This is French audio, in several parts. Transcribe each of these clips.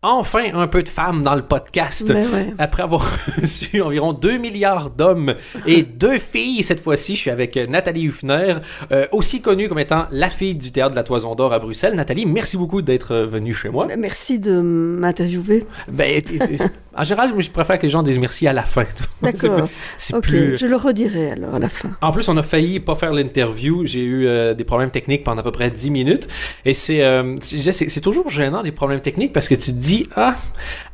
Enfin, un peu de femmes dans le podcast. Ouais. Après avoir reçu environ 2 milliards d'hommes et 2 filles, cette fois-ci, je suis avec Nathalie Huffner, aussi connue comme étant la fille du Théâtre de la Toison d'Or à Bruxelles. Nathalie, merci beaucoup d'être venue chez moi. Merci de m'interviewer. En général, je préfère que les gens disent merci à la fin. D'accord. C'est ok, plus... je le redirai alors à la fin. En plus, on a failli pas faire l'interview. J'ai eu des problèmes techniques pendant à peu près 10 minutes. Et c'est toujours gênant, des problèmes techniques, parce que tu te dis,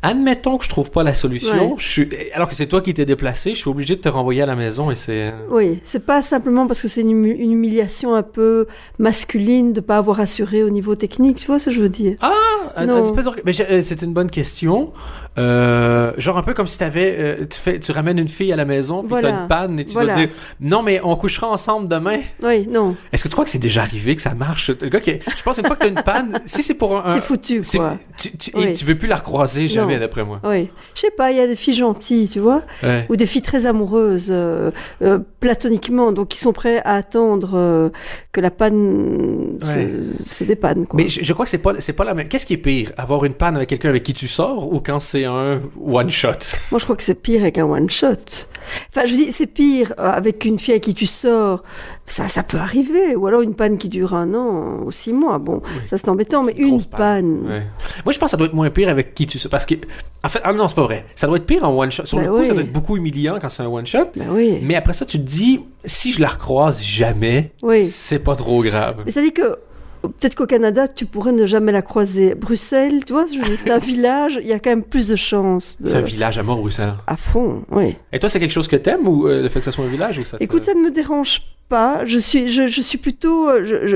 admettons que je trouve pas la solution. Ouais. Alors que c'est toi qui t'es déplacé, je suis obligé de te renvoyer à la maison et c'est... Oui, c'est pas simplement parce que c'est une humiliation un peu masculine de pas avoir assuré au niveau technique, tu vois ce que je veux dire? Non. C'est une bonne question. Genre un peu comme si tu ramènes une fille à la maison, puis t'as une panne et tu vas dire non mais on couchera ensemble demain. Oui, non. Est-ce que tu crois que c'est déjà arrivé que ça marche? Le gars je pense une fois que t'as une panne, si c'est pour un... C'est foutu quoi. Et tu veux plus la recroiser jamais d'après moi. Oui. Je sais pas, il y a des filles gentilles, tu vois, ou des filles très amoureuses, platoniquement, donc qui sont prêts à attendre que la panne se dépanne quoi. Mais je crois que c'est pas la même. Qu'est-ce qui est pire? Avoir une panne avec quelqu'un avec qui tu sors ou quand c'est un one-shot? Moi, je crois que c'est pire avec un one-shot. Enfin, je dis, c'est pire avec une fille avec qui tu sors. Ça peut arriver. Ou alors une panne qui dure 1 an ou 6 mois. Bon, ça c'est embêtant, mais une panne. Ouais. Moi, je pense que ça doit être moins pire avec qui tu sors. Parce que, en fait, non, c'est pas vrai. Ça doit être pire en one-shot. Sur le coup, ça doit être beaucoup humiliant quand c'est un one-shot. Mais après ça, tu te dis, si je la recroise jamais, c'est pas trop grave. Mais ça dit que peut-être qu'au Canada, tu pourrais ne jamais la croiser. Bruxelles, tu vois, c'est un village, il y a quand même plus de chances. C'est un village à mort, Bruxelles. À fond, oui. Et toi, c'est quelque chose que t'aimes ou le fait que ça soit un village ou ça Écoute, ça ne me dérange pas. Je suis plutôt...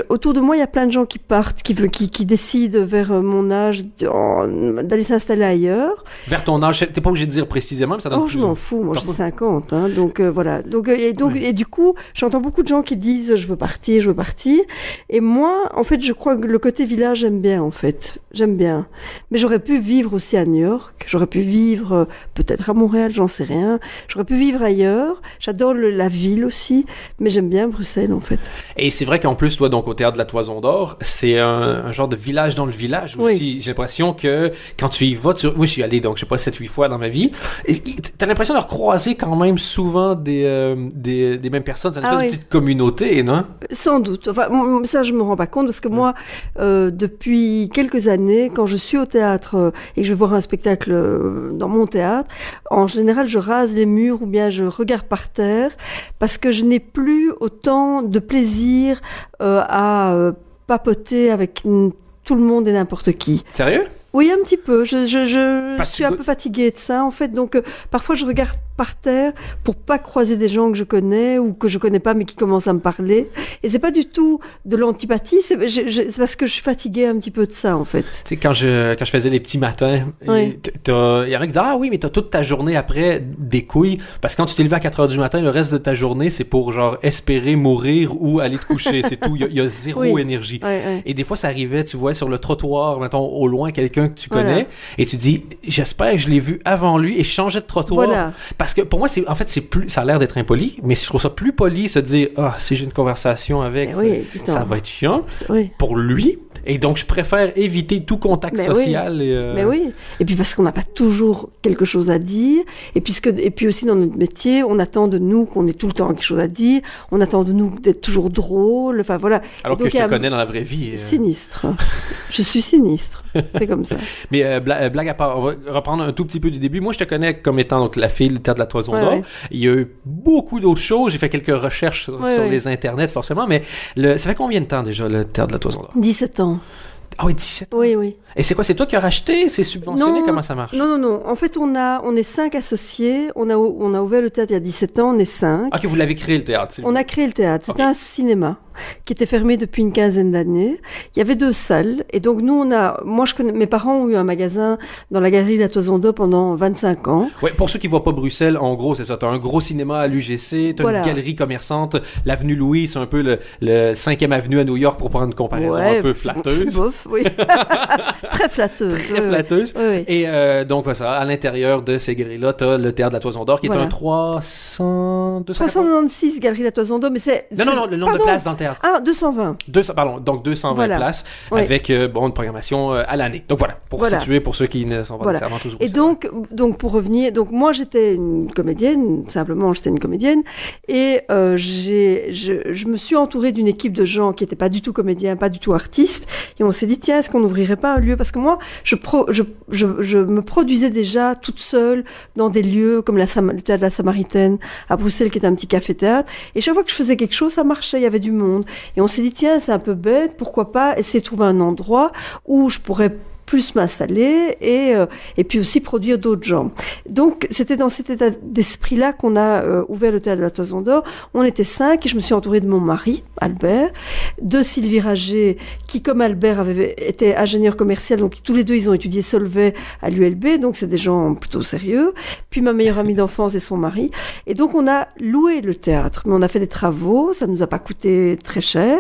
autour de moi, il y a plein de gens qui partent, qui décident vers mon âge d'aller s'installer ailleurs. Vers ton âge, t'es pas obligé de dire précisément, mais ça donne plus... je m'en fous, moi j'ai 50, hein, donc voilà. Et du coup, j'entends beaucoup de gens qui disent je veux partir. Et moi, en fait, je crois que le côté village, j'aime bien, en fait. J'aime bien. Mais j'aurais pu vivre aussi à New York. J'aurais pu vivre peut-être à Montréal, j'en sais rien. J'aurais pu vivre ailleurs. J'adore la ville aussi. Mais j'aime bien Bruxelles, en fait. Et c'est vrai qu'en plus, toi, donc, au Théâtre de la Toison d'Or, c'est un genre de village dans le village aussi. Oui. J'ai l'impression que quand tu y vas, moi, je suis allé, donc, je sais pas, 7-8 fois dans ma vie. Et t'as l'impression de recroiser quand même souvent des mêmes personnes. C'est une espèce de petite communauté, non? Sans doute. Enfin, ça, je me rends pas compte parce que moi, depuis quelques années, quand je suis au théâtre et que je vais voir un spectacle dans mon théâtre, en général, je rase les murs ou bien je regarde par terre parce que je n'ai plus autant de plaisir à papoter avec tout le monde et n'importe qui. Sérieux? Oui, un petit peu. Je suis un peu fatiguée de ça, en fait. Donc, parfois, je regarde par terre pour pas croiser des gens que je connais ou que je connais pas mais qui commencent à me parler. Et c'est pas du tout de l'antipathie, c'est parce que je suis fatiguée un petit peu de ça, en fait. Tu sais, quand je faisais les petits matins, il y en a qui disent « Ah oui, mais t'as toute ta journée après des couilles. » Parce que quand tu t'es levé à 4h du matin, le reste de ta journée, c'est pour, genre, espérer mourir ou aller te coucher. C'est tout. Il y a zéro énergie. Et des fois, ça arrivait, tu vois, sur le trottoir, mettons, au loin, quelqu'un que tu connais, et tu dis « J'espère que je l'ai vu avant lui et je changeais de trottoir. » Parce que pour moi, ça a l'air d'être impoli, mais je trouve ça plus poli se dire si j'ai une conversation avec, ça va être chiant pour lui. Et donc, je préfère éviter tout contact social. Mais oui. Et puis parce qu'on n'a pas toujours quelque chose à dire. Et puis aussi dans notre métier, on attend de nous qu'on ait tout le temps quelque chose à dire. On attend de nous d'être toujours drôle. Enfin voilà. Alors que je te connais dans la vraie vie. Sinistre. Je suis sinistre. C'est comme ça. Mais blague à part, on va reprendre un tout petit peu du début. Moi, je te connais comme étant donc la fille du Théâtre de la Toison d'Or. Il y a eu beaucoup d'autres choses. J'ai fait quelques recherches sur les internets, forcément. Mais ça fait combien de temps déjà, le Théâtre de la Toison d'Or? 17 ans. Ah oui, 17 ans. Oui. Et c'est quoi? C'est toi qui as racheté? C'est subventionné? Comment ça marche? Non. En fait, on est 5 associés. On a ouvert le théâtre il y a 17 ans. On est 5. Ok, vous l'avez créé le théâtre. On a créé le théâtre. C'était un cinéma qui était fermé depuis une quinzaine d'années. Il y avait 2 salles. Et donc, mes parents ont eu un magasin dans la galerie La Toison d'Or pendant 25 ans. Ouais, pour ceux qui voient pas Bruxelles, en gros, c'est ça. T'as un gros cinéma à l'UGC. T'as une galerie commerçante. L'avenue Louis, c'est un peu le 5e avenue à New York pour prendre une comparaison un peu flatteuse. Bof, oui. Très flatteuse. Très flatteuse. Oui. Et donc, voilà, ça, à l'intérieur de ces galeries-là, tu as le Théâtre de la Toison d'Or, qui est un 396 Galerie La Toison d'Or, mais c'est... Non, le nombre de places dans le théâtre. Ah, 220. Pardon, donc 220 places, avec une programmation à l'année. Donc voilà, pour situer, pour ceux qui ne sont pas nécessairement tous au Et donc, pour revenir, donc moi j'étais une comédienne, simplement j'étais une comédienne, et je me suis entourée d'une équipe de gens qui n'étaient pas du tout comédiens, pas du tout artistes, et on s'est dit, tiens, est-ce qu'on n'ouvrirait pas un lieu? Parce que moi, je me produisais déjà toute seule dans des lieux comme le Théâtre de la Samaritaine à Bruxelles, qui est un petit café-théâtre, et chaque fois que je faisais quelque chose, ça marchait, il y avait du monde. Et on s'est dit, tiens, c'est un peu bête, pourquoi pas essayer de trouver un endroit où je pourrais plus m'installer et puis aussi produire d'autres gens. Donc, c'était dans cet état d'esprit-là qu'on a ouvert le Théâtre de la Toison d'Or. On était 5 et je me suis entourée de mon mari, Albert, de Sylvie Rager, qui, comme Albert, avait été ingénieur commercial, donc tous les deux, ils ont étudié Solvay à l'ULB, donc c'est des gens plutôt sérieux. Puis ma meilleure amie d'enfance et son mari. Et donc, on a loué le théâtre, mais on a fait des travaux, ça ne nous a pas coûté très cher.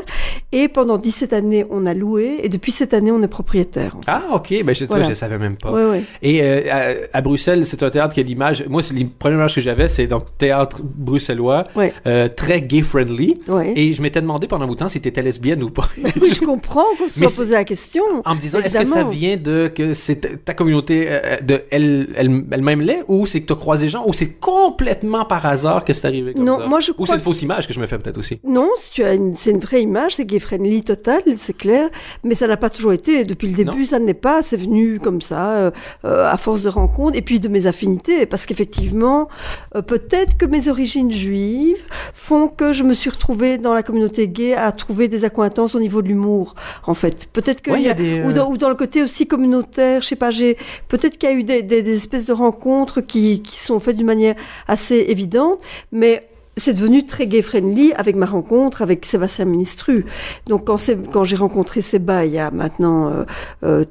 Et pendant 17 années, on a loué, et depuis cette année, on est propriétaire. Ah, ok, ben je savais même pas. Ouais. Et à Bruxelles, c'est un théâtre qui a l'image. Moi, c'est les premières images que j'avais, c'est donc théâtre bruxellois, très gay-friendly. Ouais. Et je m'étais demandé pendant un bout de temps si tu étais lesbienne ou pas. Oui, je comprends qu'on se soit posé la question. En me disant, évidemment. Est-ce que ça vient de que c'est ta communauté elle-même l'est, ou c'est que tu as croisé des gens, ou c'est complètement par hasard que c'est arrivé comme ça? Moi, je crois ou c'est une fausse image que je me fais peut-être aussi? Non, c'est une vraie image, c'est gay-friendly total, c'est clair, mais ça n'a pas toujours été. Depuis le début, ça ne l'est pas. C'est venu comme ça, à force de rencontres, et puis de mes affinités, parce qu'effectivement, peut-être que mes origines juives font que je me suis retrouvée dans la communauté gay à trouver des accointances au niveau de l'humour, en fait. Peut-être qu'il y a ou dans le côté aussi communautaire, je sais pas, peut-être qu'il y a eu des espèces de rencontres qui sont faites d'une manière assez évidente, mais c'est devenu très gay-friendly avec ma rencontre avec Sébastien Ministru. Donc, quand j'ai rencontré Séba il y a maintenant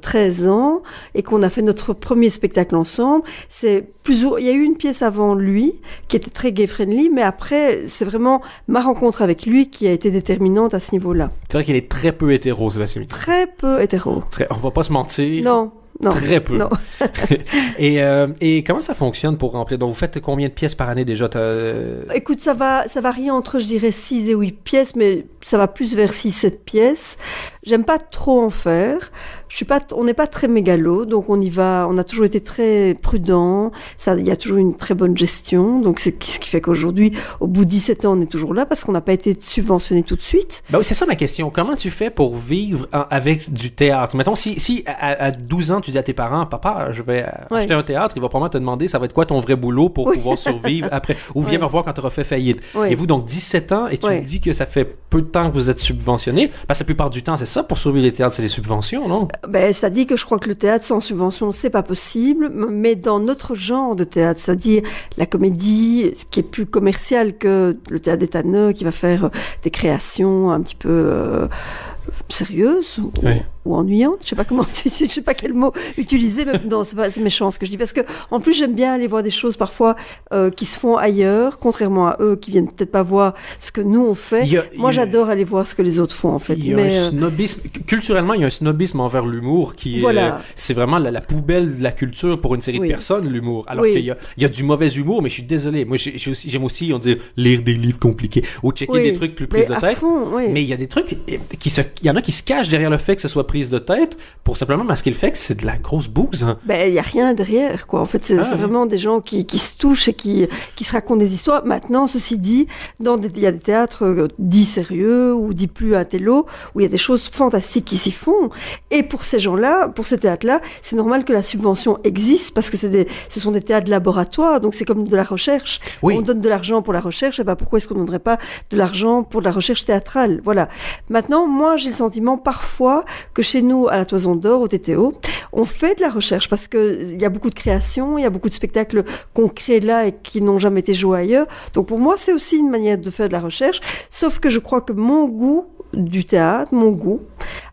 13 ans et qu'on a fait notre premier spectacle ensemble, il y a eu une pièce avant lui qui était très gay-friendly, mais après, c'est vraiment ma rencontre avec lui qui a été déterminante à ce niveau-là. C'est vrai qu'il est très peu hétéro, Sébastien Ministru. Très peu hétéro. On va pas se mentir. Non. Très peu. Non. et comment ça fonctionne pour remplir? Donc, vous faites combien de pièces par année déjà? Écoute, ça varie entre, je dirais, 6 et 8 pièces, mais ça va plus vers 6-7 pièces. J'aime pas trop en faire. On n'est pas très mégalo, donc on y va. On a toujours été très prudent. Il y a toujours une très bonne gestion. Donc, c'est ce qui fait qu'aujourd'hui, au bout de 17 ans, on est toujours là parce qu'on n'a pas été subventionné tout de suite. Ben oui, c'est ça ma question. Comment tu fais pour vivre avec du théâtre? Mettons, si à 12 ans, tu dis à tes parents, papa, je vais acheter un théâtre, il va probablement te demander, ça va être quoi ton vrai boulot pour pouvoir survivre après? Ou viens me revoir quand tu auras fait faillite. Et vous, donc, 17 ans, et tu me dis que ça fait peu de temps que vous êtes subventionné. Parce que la plupart du temps, c'est ça, pour survivre les théâtres, c'est les subventions, non? Ça dit que je crois que le théâtre sans subvention, c'est pas possible, mais dans notre genre de théâtre, c'est-à-dire la comédie, ce qui est plus commercial que le théâtre d'Étanneux, qui va faire des créations un petit peu sérieuses ou ennuyantes, je sais pas quel mot utiliser, mais non, c'est méchant ce que je dis, parce que en plus j'aime bien aller voir des choses parfois qui se font ailleurs, contrairement à eux qui viennent peut-être pas voir ce que nous on fait. Moi j'adore aller voir ce que les autres font en fait. Il y a un snobisme, culturellement il y a un snobisme envers l'humour qui est, c'est vraiment la poubelle de la culture pour une série de personnes, l'humour. Alors qu'il y a du mauvais humour, mais je suis désolé, moi j'aime aussi, on dit, lire des livres compliqués ou checker des trucs plus prises de tête. Mais il y a des trucs il y en a qui se cachent derrière le fait que ce soit prise de tête pour simplement masquer le fait que c'est de la grosse bouse. Hein. Il y a rien derrière, quoi. En fait, c'est vraiment des gens qui se touchent et qui se racontent des histoires. Maintenant, ceci dit, il y a des théâtres dits sérieux ou dits plus intello, où il y a des choses fantastiques qui s'y font. Et pour ces gens-là, pour ces théâtres-là, c'est normal que la subvention existe parce que ce sont des théâtres de laboratoire, donc c'est comme de la recherche. On donne de l'argent pour la recherche, et pourquoi est-ce qu'on ne donnerait pas de l'argent pour de la recherche théâtrale? Voilà. Maintenant, moi, j'ai le sentiment parfois que chez nous, à la Toison d'Or, au TTO, on fait de la recherche parce qu'il y a beaucoup de créations, il y a beaucoup de spectacles qu'on crée là et qui n'ont jamais été joués ailleurs. Donc pour moi, c'est aussi une manière de faire de la recherche, sauf que je crois que mon goût du théâtre, mon goût,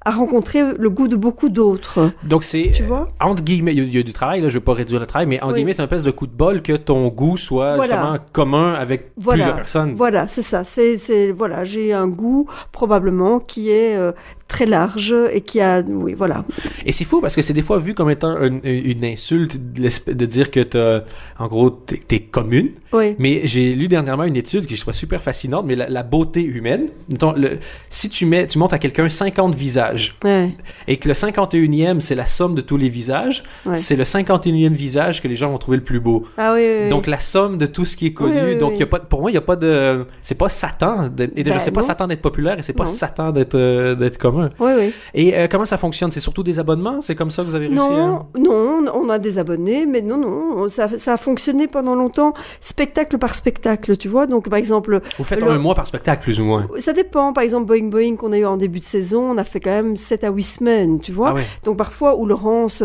à rencontrer le goût de beaucoup d'autres. Donc c'est, tu vois, entre guillemets, il y a du travail, là, je ne vais pas réduire le travail, mais entre guillemets, c'est un espèce de coup de bol que ton goût soit justement commun avec plusieurs personnes. Voilà, c'est ça. Voilà, j'ai un goût probablement qui est très large et qui a... Oui, voilà. Et c'est fou parce que c'est des fois vu comme étant une insulte de dire que en gros, t'es commune. Oui. Mais j'ai lu dernièrement une étude que je trouve super fascinante, mais la beauté humaine. Si tu montres à quelqu'un 50 visages et que le 51e, c'est la somme de tous les visages, c'est le 51e visage que les gens vont trouver le plus beau. Ah oui. Donc la somme de tout ce qui est connu. Donc y a pas, pour moi, il n'y a pas de... C'est pas Satan. Et déjà, c'est pas Satan d'être populaire et c'est pas Satan d'être commun. Oui. Et comment ça fonctionne? C'est surtout des abonnements? C'est comme ça que vous avez réussi Non, on a des abonnés, mais non, ça a fonctionné pendant longtemps, spectacle par spectacle, tu vois. Donc, par exemple... Vous faites un mois par spectacle, plus ou moins? Ça dépend. Par exemple, Boing qu'on a eu en début de saison, on a fait quand même 7 à 8 semaines, tu vois. Donc, parfois, où Laurence,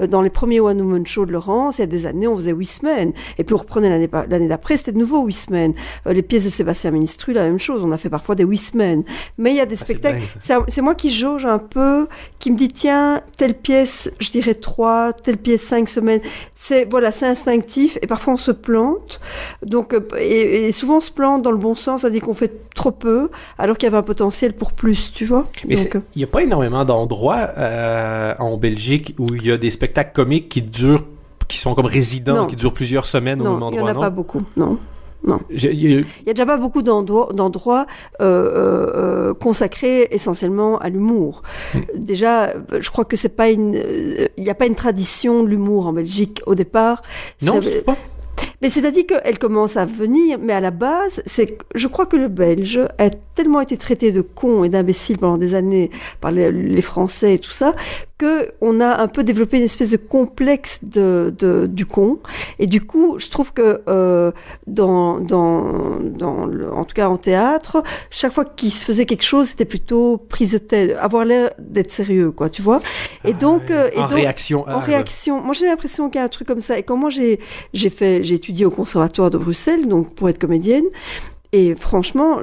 dans les premiers One Woman Show de Laurence, il y a des années, on faisait 8 semaines. Et puis, on reprenait l'année d'après, c'était de nouveau 8 semaines. Les pièces de Sébastien Ministru, la même chose. On a fait parfois des 8 semaines. Mais il y a des spectacles... C'est moi qui jauge un peu, qui me dit, tiens, telle pièce, je dirais 3, telle pièce 5 semaines. C'est instinctif. Et parfois, on se plante. Donc, et souvent, on se plante dans le bon sens. Ça dit qu'on fait trop peu, alors qu'il y avait un potentiel pour plus, tu vois. Mais il n'y a pas énormément d'endroits en Belgique où il y a des spectacles comiques qui sont comme résidents, qui durent plusieurs semaines au même endroit, non? Il n'y en a pas beaucoup, non. Non. Il y a déjà pas beaucoup d'endroits consacrés essentiellement à l'humour. Déjà, je crois que c'est pas il n'y a pas une tradition de l'humour en Belgique au départ. Non, je trouve pas. Mais c'est-à-dire qu'elle commence à venir, mais à la base, je crois que le Belge a tellement été traité de con et d'imbécile pendant des années par les Français et tout ça, qu'on a un peu développé une espèce de complexe du con. Et du coup, je trouve que en tout cas en théâtre, chaque fois qu'il se faisait quelque chose, c'était plutôt prise de tête, avoir l'air d'être sérieux, quoi, tu vois. Et donc, réaction. En réaction. Moi, j'ai l'impression qu'il y a un truc comme ça. Et quand moi, j'ai étudié au Conservatoire de Bruxelles, donc pour être comédienne. Et franchement,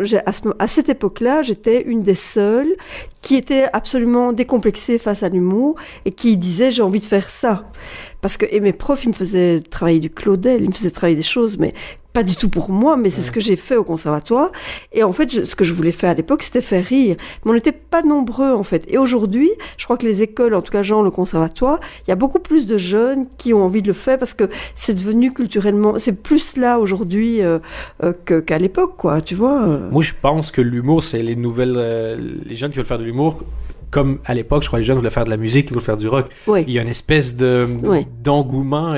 à cette époque-là, j'étais une des seules qui était absolument décomplexée face à l'humour et qui disait j'ai envie de faire ça. Et mes profs, ils me faisaient travailler du Claudel, ils me faisaient travailler des choses, mais pas du tout pour moi, mais c'est ce que j'ai fait au conservatoire. Et en fait, ce que je voulais faire à l'époque, c'était faire rire. Mais on n'était pas nombreux, en fait. Et aujourd'hui, je crois que les écoles, en tout cas genre le conservatoire, il y a beaucoup plus de jeunes qui ont envie de le faire parce que c'est devenu culturellement... C'est plus là, aujourd'hui, qu'à l'époque, quoi, tu vois. Moi, je pense que l'humour, c'est les nouvelles... les jeunes qui veulent faire de l'humour... Comme à l'époque, je crois que les jeunes voulaient faire de la musique, ils voulaient faire du rock. Oui. Il y a une espèce d'engouement.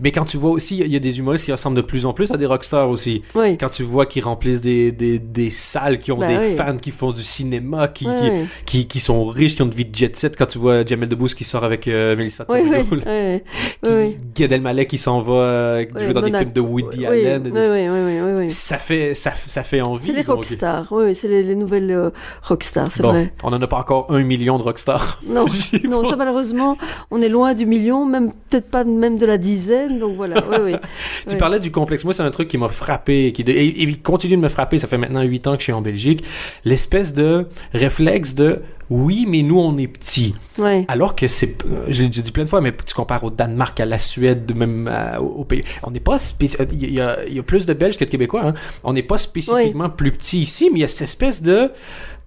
Mais quand tu vois aussi, il y a des humoristes qui ressemblent de plus en plus à des rockstars aussi. Oui. Quand tu vois qu'ils remplissent des salles, qui ont des fans, qui font du cinéma, qui sont riches, qui ont une vie de jet set. Quand tu vois Jamel Debbouze qui sort avec Mélissa Tourneau, Gad Elmaleh qui s'en va jouer dans des films de Woody Allen. Ça fait envie. C'est les rockstars. Oui, c'est les nouvelles rockstars, c'est vrai. On n'en a pas encore 1 million de rockstars. Non, ça malheureusement, on est loin du million, peut-être pas même de la dizaine, donc voilà. Tu parlais du complexe. Moi, c'est un truc qui m'a frappé, et il continue de me frapper. Ça fait maintenant 8 ans que je suis en Belgique. L'espèce de réflexe de oui, mais nous, on est petits. Ouais. Alors que je l'ai dit plein de fois, mais tu compares au Danemark, à la Suède, même au pays. On n'est pas il y a plus de Belges que de Québécois. Hein. On n'est pas spécifiquement plus petits ici, mais il y a cette espèce de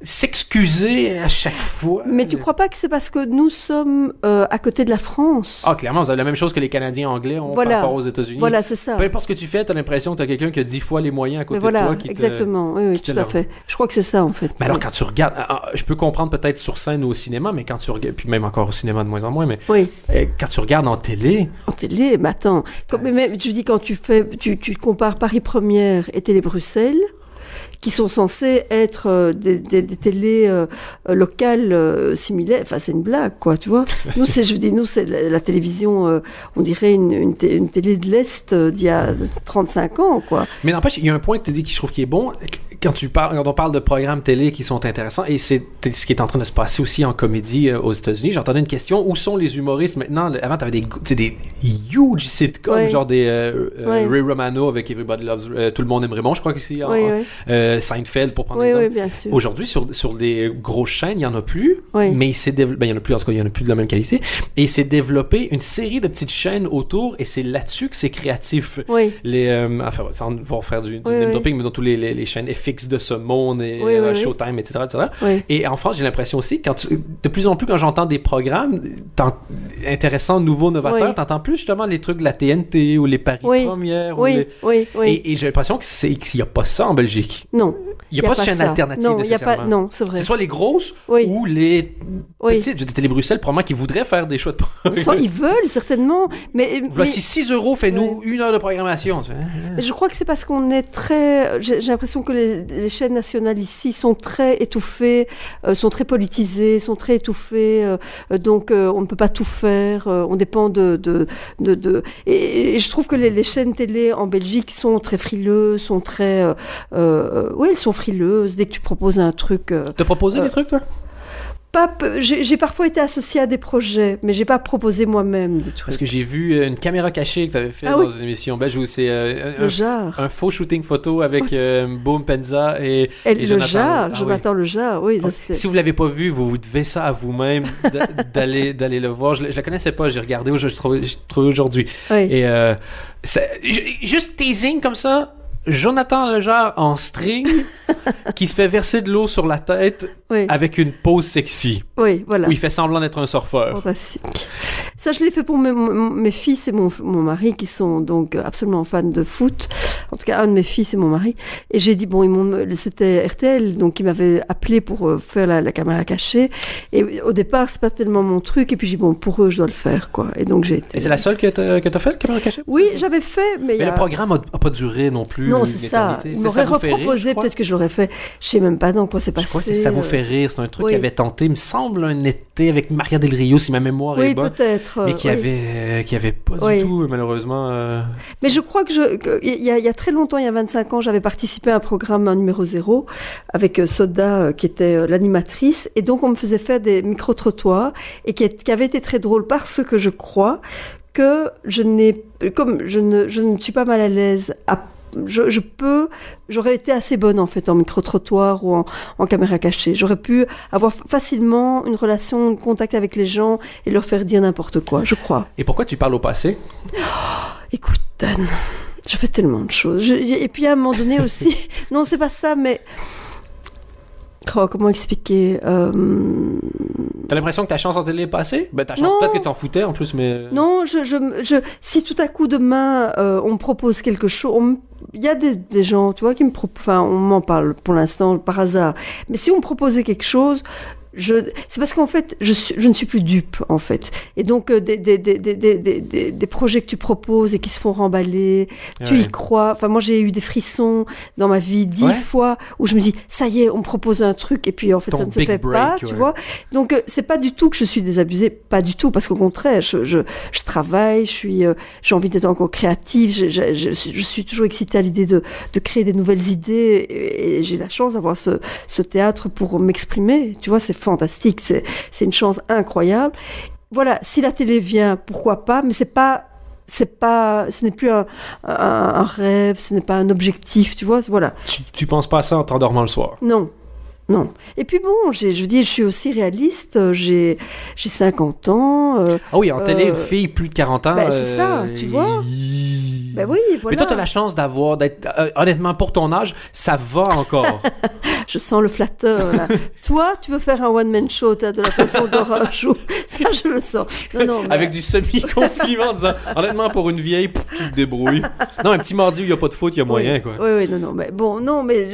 s'excuser à chaque fois. Mais tu crois pas que c'est parce que nous sommes à côté de la France? Ah, clairement, vous avez la même chose que les Canadiens anglais ont par rapport aux États-Unis. Voilà, c'est ça. Peu importe ce que tu fais, t'as l'impression que t'as quelqu'un qui a 10 fois les moyens à côté de toi. Exactement. Oui, tout à fait. Je crois que c'est ça, en fait. Mais alors, quand tu regardes, je peux comprendre peut-être sur scène ou au cinéma, mais quand tu regardes, puis même encore au cinéma de moins en moins, mais quand tu regardes en télé... En télé, mais attends. Je dis, quand tu compares Paris Première et Télé Bruxelles, qui sont censés être des télés locales similaires. Enfin, c'est une blague, quoi, tu vois. Nous, c'est la télévision, on dirait une télé de l'Est d'il y a 35 ans, quoi. Mais n'empêche, il y a un point que tu dis que je trouve qui est bon. quand on parle de programmes télé qui sont intéressants, et c'est ce qui est en train de se passer aussi en comédie aux États-Unis, j'entendais une question, où sont les humoristes maintenant? Avant, t'avais des huge sitcoms, genre des Ray Romano avec Everybody Loves, Tout le monde aime Raymond, je crois qu'ici, Seinfeld, pour prendre l'exemple. Oui, bien sûr. Aujourd'hui, sur des grosses chaînes, il n'y en a plus, mais il s'est développé, il y en a plus, en tout cas, il n'y en a plus de la même qualité, et il s'est développé une série de petites chaînes autour, et c'est là-dessus que c'est créatif. Enfin, ça, on va faire du name dropping, mais dans tous les chaînes FX de ce monde, et Showtime, etc. Et en France, j'ai l'impression aussi, de plus en plus, quand j'entends des programmes intéressants, nouveaux, novateurs, t'entends plus justement les trucs de la TNT, ou les paris premières, et j'ai l'impression qu'il n'y a pas ça en Belgique. Non. Il n'y a pas de chaîne alternative nécessairement. Non, c'est vrai. C'est soit les grosses ou les petites. Je Télé Bruxelles, probablement qu'ils voudraient faire des choix de programme. Ils veulent, certainement. Voici 6 €, fais-nous 1 heure de programmation. Je crois que c'est parce qu'on est très... J'ai l'impression que les chaînes nationales ici sont très étouffées, sont très politisées, sont très étouffées. Donc, on ne peut pas tout faire. On dépend Et je trouve que les chaînes télé en Belgique sont très frileuses, sont très... elles sont frileuses. Dès que tu proposes un truc... T'as proposé des trucs, toi? J'ai parfois été associée à des projets, mais j'ai pas proposé moi-même des trucs. Parce que j'ai vu une caméra cachée que tu avais fait dans une émission belge où c'est un faux shooting photo avec Boom Penza et Jonathan. Jonathan Lejar, oui. Si vous l'avez pas vu, vous devez ça à vous-même d'aller le voir. Je la connaissais pas, j'ai regardé, je trouvé aujourd'hui. Et juste teasing comme ça. Jonathan Lejar en string qui se fait verser de l'eau sur la tête avec une pose sexy. Oui, voilà. Où il fait semblant d'être un surfeur. Fantastique. Ça, je l'ai fait pour mes fils et mon mari qui sont donc absolument fans de foot. En tout cas, un de mes fils et mon mari. Et j'ai dit, c'était RTL, donc ils m'avaient appelé pour faire la caméra cachée. Et au départ, c'est pas tellement mon truc. Et puis j'ai dit, pour eux, je dois le faire, quoi. Et donc j'ai été... Et c'est la seule que t'as fait, la caméra cachée? Oui, j'avais fait, mais le programme a pas duré non plus. Non, c'est ça. Il m'aurait reproposé, peut-être que je l'aurais fait. Je sais même pas dans quoi c'est passé. Je crois que Ça vous fait rire. C'est un truc qui avait tenté, il me semble, un été avec Maria Del Rio, si ma mémoire est bonne. Oui, peut-être. Mais qui avait pas du tout, malheureusement. Mais je crois que il y a très longtemps, il y a 25 ans, j'avais participé à un programme numéro 0 avec Soda, qui était l'animatrice. Et donc, on me faisait faire des micro-trottoirs et qui avait été très drôle parce que je crois que je ne suis pas mal à l'aise j'aurais été assez bonne en fait en micro-trottoir ou en caméra cachée. J'aurais pu avoir facilement une relation, un contact avec les gens et leur faire dire n'importe quoi, je crois. Et pourquoi tu parles au passé? Écoute, Dan, je fais tellement de choses. Et puis à un moment donné aussi, non, c'est pas ça, mais... comment expliquer T'as l'impression que ta chance en télé est passée? Ta chance, peut-être que t'en foutais en plus, mais... Non, si tout à coup demain, on me propose quelque chose... Il y a des gens, tu vois, qui me proposent... Enfin, on m'en parle pour l'instant, par hasard. Mais si on me proposait quelque chose... C'est parce qu'en fait, je ne suis plus dupe, en fait. Et donc, des projets que tu proposes et qui se font remballer, tu y crois. Enfin, moi, j'ai eu des frissons dans ma vie 10 fois où je me dis, ça y est, on me propose un truc et puis, en fait, ça ne se fait pas, tu vois. Donc, c'est pas du tout que je suis désabusée, pas du tout, parce qu'au contraire, je travaille, j'ai envie d'être encore créative, je suis toujours excitée à l'idée de créer des nouvelles idées et j'ai la chance d'avoir ce théâtre pour m'exprimer, tu vois, c'est fantastique, c'est une chance incroyable. Voilà, si la télé vient, pourquoi pas, mais ce n'est plus un rêve, ce n'est pas un objectif, tu vois, voilà. Tu penses pas à ça en t'endormant le soir? Non. Et puis bon, je suis aussi réaliste, j'ai 50 ans. Ah oui, en télé, une fille plus de 40 ans... c'est ça, tu vois. Ben oui, voilà. Mais toi, tu as la chance d'être... honnêtement, pour ton âge, ça va encore. Je sens le flatteur, là. Toi, tu veux faire un one-man show, t'as de la façon d'or un jour. Ça, je le sens. Non, mais... Avec du semi-compliment en disant, honnêtement, pour une vieille, tu te débrouilles. Non, un petit mardi où il n'y a pas de faute, il y a moyen, quoi. Oui, non, mais bon, non, mais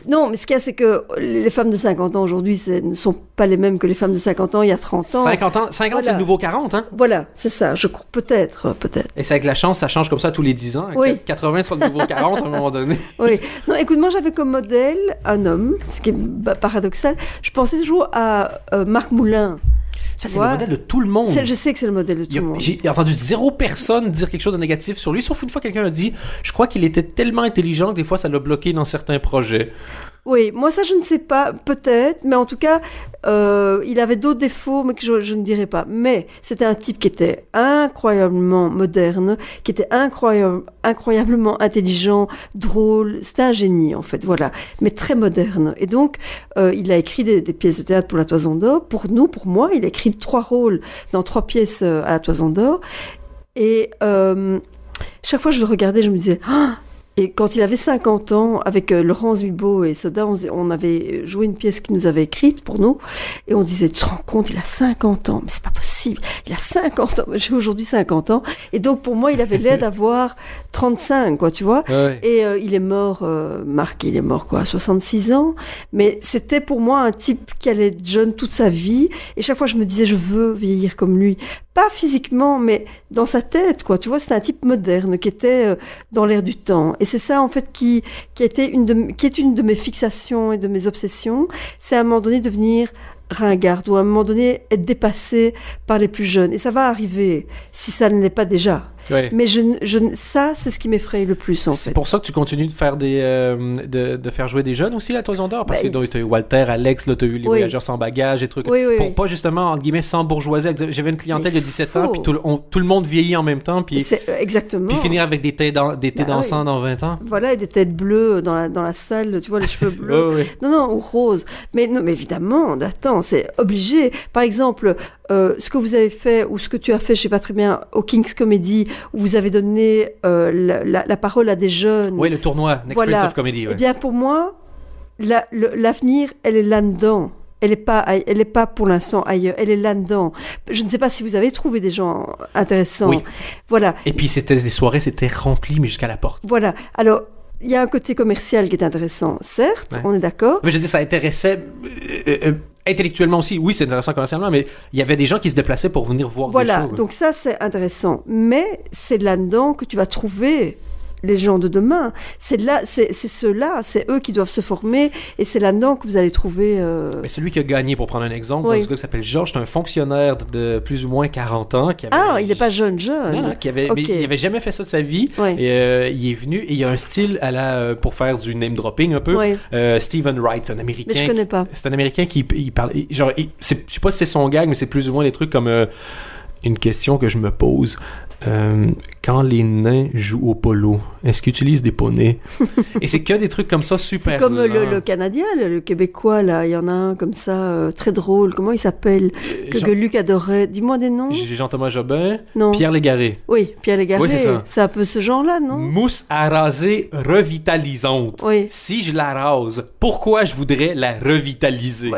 non, mais ce qu'il y a, c'est que les femmes de 50 ans aujourd'hui, ne sont pas les mêmes que les femmes de 50 ans il y a 30 ans. 50 ans, voilà. C'est le nouveau 40, hein? Voilà, c'est ça, je crois, peut-être. Et c'est avec la chance, ça change comme ça tous les 10 ans. 80 sera le nouveau 40 à un moment donné. Oui. Non, écoute, moi, j'avais comme modèle un homme, ce qui est paradoxal. Je pensais toujours à Marc Moulin. Ça, c'est le modèle de tout le monde. Je sais que c'est le modèle de tout le monde. J'ai entendu 0 personne dire quelque chose de négatif sur lui, sauf une fois quelqu'un a dit « Je crois qu'il était tellement intelligent que des fois, ça l'a bloqué dans certains projets. » Oui, moi ça je ne sais pas, peut-être, mais en tout cas, il avait d'autres défauts, mais que je ne dirais pas. Mais c'était un type qui était incroyablement moderne, qui était incroyablement intelligent, drôle. C'était un génie en fait, voilà, mais très moderne. Et donc, il a écrit des pièces de théâtre pour la Toison d'Or. Pour moi, il a écrit 3 rôles dans 3 pièces à la Toison d'Or. Et chaque fois que je le regardais, je me disais... Et quand il avait 50 ans, avec Laurence Bibeau et Soda, on avait joué une pièce qu'il nous avait écrite pour nous, et on disait, tu te rends compte, il a 50 ans, mais c'est pas possible, il a 50 ans, j'ai aujourd'hui 50 ans, et donc pour moi, il avait l'air d'avoir 35, quoi, tu vois, Ouais. et il est mort, Marc, il est mort, quoi, à 66 ans, mais c'était pour moi un type qui allait être jeune toute sa vie, et chaque fois je me disais, je veux vieillir comme lui, pas physiquement, mais dans sa tête, quoi, tu vois, c'était un type moderne, qui était dans l'air du temps, et c'est ça, en fait, qui est une de mes fixations et de mes obsessions. C'est à un moment donné devenir ringarde ou à un moment donné être dépassé par les plus jeunes. Et ça va arriver, si ça ne l'est pas déjà. Ouais. Mais ça, c'est ce qui m'effraie le plus, en fait. C'est pour ça que tu continues de faire de faire jouer des jeunes aussi, la Toison d'Or, parce que tu as eu Walter, Alex, là, tu as eu les Voyageurs sans bagages et trucs. Pour pas justement, entre guillemets, sans bourgeoisie. J'avais une clientèle de 17 ans, puis tout le monde vieillit en même temps, puis exactement. Puis finir avec des thés dansants dans 20 ans. Voilà, et des têtes bleues dans la salle, tu vois, les cheveux bleus. Non, ou roses. Mais évidemment, attends, c'est obligé. Par exemple, ce que vous avez fait, ou ce que tu as fait, je sais pas très bien, au King's Comedy, où vous avez donné la parole à des jeunes. Oui, le tournoi, Next Prince of Comedy. Ouais. Eh bien, pour moi, l'avenir, elle est là-dedans. Elle est pas pour l'instant ailleurs. Elle est là-dedans. Je ne sais pas si vous avez trouvé des gens intéressants. Oui. Voilà. Et puis, c'était des soirées, c'était rempli, mais jusqu'à la porte. Voilà. Alors, il y a un côté commercial qui est intéressant, certes, on est d'accord. Mais je veux dire, ça intéressait intellectuellement aussi. Oui, c'est intéressant commercialement, mais il y avait des gens qui se déplaçaient pour venir voir des shows. Voilà, donc ça, c'est intéressant. Mais c'est là-dedans que tu vas trouver les gens de demain. C'est ceux-là, c'est eux qui doivent se former, et c'est là-dedans que vous allez trouver... Mais celui qui a gagné, pour prendre un exemple, un gars qui s'appelle Georges, c'est un fonctionnaire de plus ou moins 40 ans. Il n'est pas jeune. Non, mais il n'avait jamais fait ça de sa vie. Et, il est venu, et il a un style pour faire du name-dropping un peu. Stephen Wright, c'est un Américain. Mais je connais pas. C'est un Américain qui parle... je sais pas si c'est son gag, mais c'est plus ou moins des trucs comme... une question que je me pose. Quand les nains jouent au polo, est-ce qu'ils utilisent des poneys? Et c'est que des trucs comme ça super. C'est comme le Canadien, le Québécois, là. Il y en a un comme ça, très drôle. Comment il s'appelle? Que Luc adorait. Dis-moi des noms. Jean-Thomas Jobin. Non. Pierre Légaré. Oui, Pierre Légaré. Oui, c'est ça. C'est un peu ce genre-là, non? Mousse à raser revitalisante. Oui. Si je la rase, pourquoi je voudrais la revitaliser?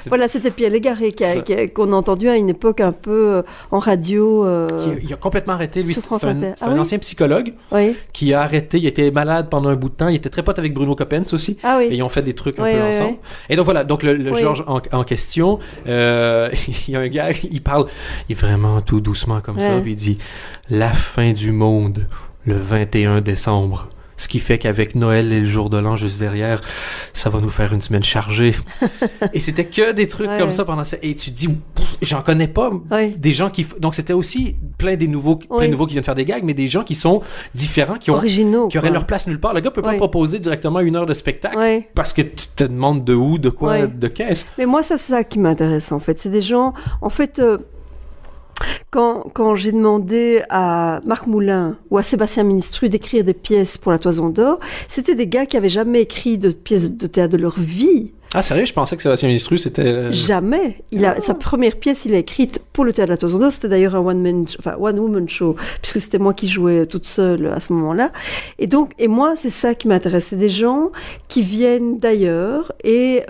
Voilà, c'était Pierre Légaré qu'on a entendu à une époque un peu en radio. Il a complètement arrêté. Lui, c'est un ancien psychologue oui. qui a arrêté. Il était malade pendant un bout de temps. Il était très pote avec Bruno Coppens aussi. Ah oui. Et ils ont fait des trucs un peu ensemble. Et donc voilà, donc le Georges en question, il y a un gars, il parle, il est vraiment tout doucement comme ça, puis il dit « La fin du monde, le 21 décembre ». Ce qui fait qu'avec Noël et le jour de l'an juste derrière, ça va nous faire une semaine chargée. Et c'était que des trucs comme ça pendant ça. Et tu te dis, j'en connais pas des gens qui... Donc c'était aussi plein de nouveaux qui viennent faire des gags, mais des gens qui sont différents, qui auraient leur place nulle part. Le gars peut pas proposer directement 1 heure de spectacle parce que tu te demandes de où, de quoi, de qu'est-ce. Mais moi, c'est ça qui m'intéresse en fait. C'est des gens... En fait... Quand j'ai demandé à Marc Moulin ou à Sébastien Ministru d'écrire des pièces pour la Toison d'Or, c'était des gars qui avaient jamais écrit de pièces de théâtre de leur vie. Ah, sérieux? Je pensais que Sébastien Ministru, c'était... Jamais. Sa première pièce, il l'a écrite pour le Théâtre de la Toison d'Or. C'était d'ailleurs un one-woman show, puisque c'était moi qui jouais toute seule à ce moment-là. Et moi, c'est ça qui m'intéresse. C'est des gens qui viennent d'ailleurs, et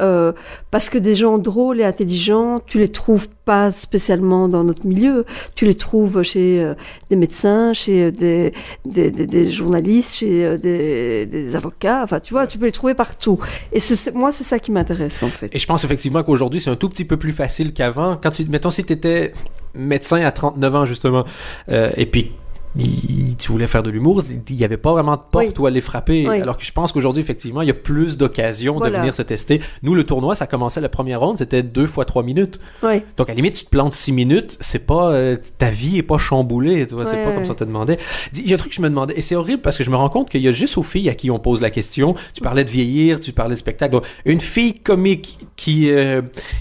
parce que des gens drôles et intelligents, tu les trouves pas spécialement dans notre milieu. Tu les trouves chez des médecins, chez des journalistes, chez des avocats. Enfin, tu vois, tu peux les trouver partout. Et moi, c'est ça qui m'intéresse. En fait. Et je pense effectivement qu'aujourd'hui, c'est un tout petit peu plus facile qu'avant. Mettons, si tu étais médecin à 39 ans, justement, et puis tu voulais faire de l'humour, il n'y avait pas vraiment de porte où aller frapper. Oui. Alors que je pense qu'aujourd'hui, effectivement, il y a plus d'occasions de venir se tester. Nous, le tournoi, ça commençait la première ronde, c'était 2 fois 3 minutes. Oui. Donc, à la limite, tu te plantes 6 minutes, c'est pas... ta vie est pas chamboulée, tu vois, c'est pas comme ça te demandait. Il y a un truc que je me demandais, et c'est horrible parce que je me rends compte qu'il y a juste aux filles à qui on pose la question. Tu parlais de vieillir, tu parlais de spectacle. Donc, une fille comique qui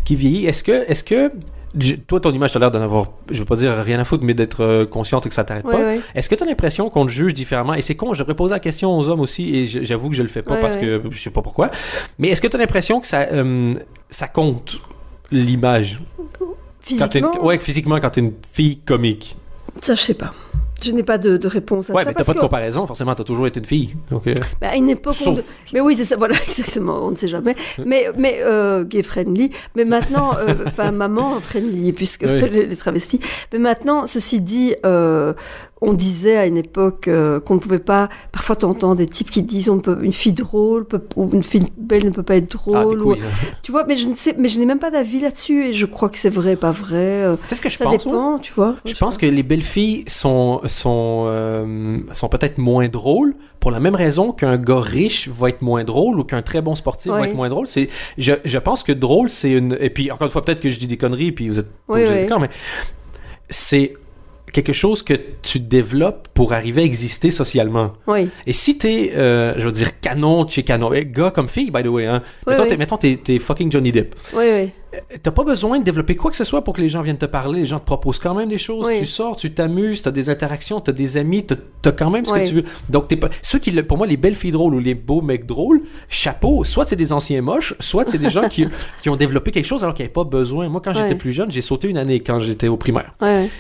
vieillit, est-ce que toi, ton image, t'as l'air d'en avoir, je veux pas dire rien à foutre, mais d'être consciente et que ça t'arrête pas. Oui. Est-ce que t'as l'impression qu'on te juge différemment? Et c'est con, j'aurais posé la question aux hommes aussi, et j'avoue que je le fais pas parce que je sais pas pourquoi. Mais est-ce que t'as l'impression que ça compte, l'image? Physiquement? Physiquement, quand t'es une fille comique. Ça, je sais pas. Je n'ai pas de réponse à ça. Ouais, mais t'as pas de comparaison, forcément, t'as toujours été une fille. Donc, à une époque... Mais oui, c'est ça, voilà, exactement, on ne sait jamais. Mais gay friendly, mais maintenant, maman friendly, puisque les travestis. Mais maintenant, ceci dit, on disait à une époque qu'on ne pouvait pas... Parfois, t'entends des types qui disent une fille drôle ou une fille belle ne peut pas être drôle. Tu vois, mais je n'ai même pas d'avis là-dessus, et je crois que c'est vrai, pas vrai. C'est ce que je ça pense. Dépend, tu vois. Je pense que les belles filles sont peut-être moins drôles pour la même raison qu'un gars riche va être moins drôle ou qu'un très bon sportif va être moins drôle. Je pense que drôle, c'est une... Et puis, encore une fois, peut-être que je dis des conneries, puis vous êtes pas obligés d'accord, mais c'est quelque chose que tu développes pour arriver à exister socialement. Oui. Et si t'es, je veux dire, canon de chez canon, gars comme fille, by the way, hein, mettons t'es fucking Johnny Depp. Oui. T'as pas besoin de développer quoi que ce soit pour que les gens viennent te parler. Les gens te proposent quand même des choses. Tu sors, tu t'amuses, t'as des interactions, t'as des amis, t'as quand même ce que tu veux. Donc, t'es pas... pour moi, les belles filles drôles ou les beaux mecs drôles, chapeau, soit c'est des anciens moches, soit c'est des gens qui ont développé quelque chose alors qu'ils n'avaient pas besoin. Moi, quand j'étais plus jeune, j'ai sauté une année quand j'étais au primaire.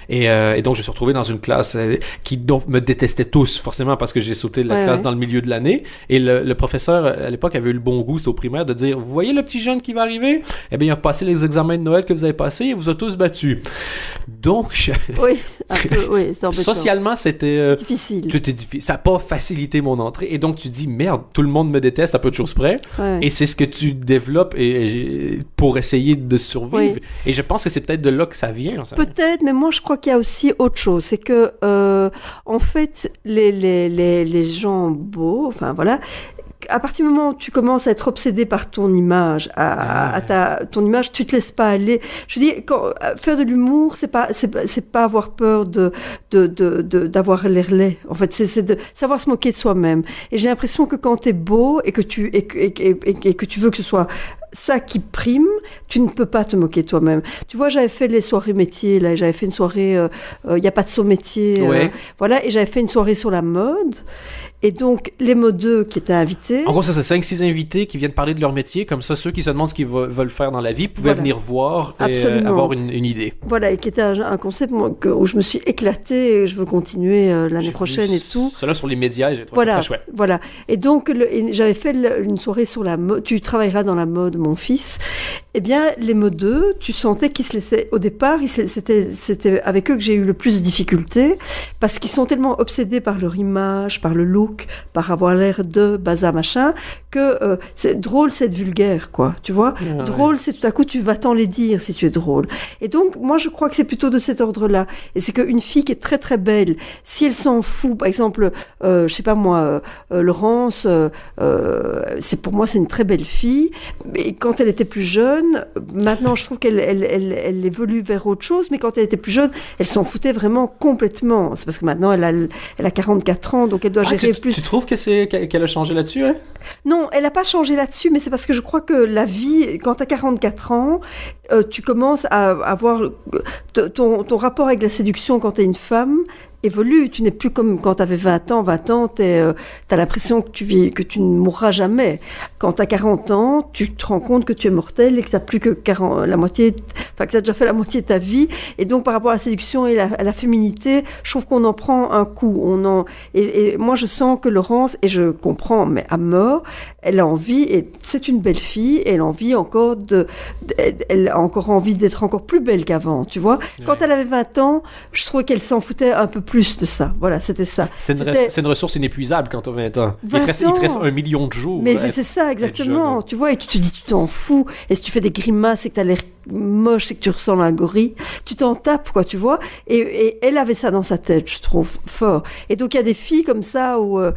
Et donc, je me suis retrouvé dans une classe qui me détestait tous, forcément, parce que j'ai sauté la classe dans le milieu de l'année. Et le professeur, à l'époque, avait eu le bon goût, c'était au primaire, de dire, vous voyez le petit jeune qui va arriver? Eh bien, il a repassé les examens de Noël que vous avez passés, il vous a tous battus. Donc, socialement, c'était difficile. Ça n'a pas facilité mon entrée. Et donc, tu dis, merde, tout le monde me déteste à peu de choses près. Et c'est ce que tu développes pour essayer de survivre. Et je pense que c'est peut-être de là que ça vient. Peut-être, mais moi, je crois qu'il y a aussi autre chose. C'est que, en fait, les gens beaux, enfin, voilà, à partir du moment où tu commences à être obsédé par ton image, ton image, tu te laisses pas aller. Je dis, faire de l'humour, c'est pas avoir peur d'avoir l'air laid. En fait, c'est de savoir se moquer de soi-même. Et j'ai l'impression que quand t'es beau et que tu veux que ce soit ça qui prime, tu ne peux pas te moquer de toi-même. Tu vois, j'avais fait les soirées métiers, là, j'avais fait une soirée, y a pas de saut métier, voilà, et j'avais fait une soirée sur la mode. Et donc, les modeux qui étaient invités... En gros, ça, c'est 5-6 invités qui viennent parler de leur métier. Comme ça, ceux qui se demandent ce qu'ils veulent faire dans la vie pouvaient venir voir et avoir une idée. Voilà, et qui était un concept où je me suis éclatée et je veux continuer l'année prochaine et tout. Cela sur les médias, j'ai trouvé ça très chouette. Voilà. Et donc, j'avais fait une soirée sur la mode. Tu travailleras dans la mode, mon fils. Eh bien, les modeux, tu sentais qu'ils se laissaient... Au départ, c'était avec eux que j'ai eu le plus de difficultés parce qu'ils sont tellement obsédés par leur image, par le look, par avoir l'air de bazar machin, que c'est drôle, c'est vulgaire, quoi, tu vois. Drôle, c'est tout à coup, tu vas t'en les dire si tu es drôle. Et donc, moi, je crois que c'est plutôt de cet ordre-là. Et c'est qu'une fille qui est très, très belle, si elle s'en fout, par exemple, je sais pas moi, Laurence, pour moi, c'est une très belle fille, mais quand elle était plus jeune, maintenant, je trouve qu'elle évolue vers autre chose, mais quand elle était plus jeune, elle s'en foutait vraiment complètement. C'est parce que maintenant, elle a 44 ans, donc elle doit gérer plus. Tu trouves qu'elle a changé là-dessus, hein? Non, elle n'a pas changé là-dessus, mais c'est parce que je crois que la vie, quand tu as 44 ans, tu commences à avoir ton rapport avec la séduction quand tu es une femme évolue. Tu n'es plus comme quand tu avais 20 ans. 20 ans, tu as l'impression que tu ne mourras jamais. Quand tu as 40 ans, tu te rends compte que tu es mortel et que tu n'as plus que la moitié, enfin que tu as déjà fait la moitié de ta vie. Et donc, par rapport à la séduction et à la féminité, je trouve qu'on en prend un coup. Et moi, je sens que Laurence, et je comprends, mais à mort, elle a envie, et c'est une belle fille, et elle a envie encore elle a encore envie d'être encore plus belle qu'avant, tu vois. Quand elle avait 20 ans, je trouvais qu'elle s'en foutait un peu plus de ça. Voilà, c'était ça. C'est une ressource inépuisable quand tu as 20 ans. Il te reste 1 million de jours. Mais c'est ça, exactement. Tu vois, et tu te dis, tu t'en fous. Et si tu fais des grimaces et que tu as l'air moche et que tu ressembles à un gorille, tu t'en tapes, quoi, tu vois. Et elle avait ça dans sa tête, je trouve, fort. Et donc, il y a des filles comme ça où... ouais,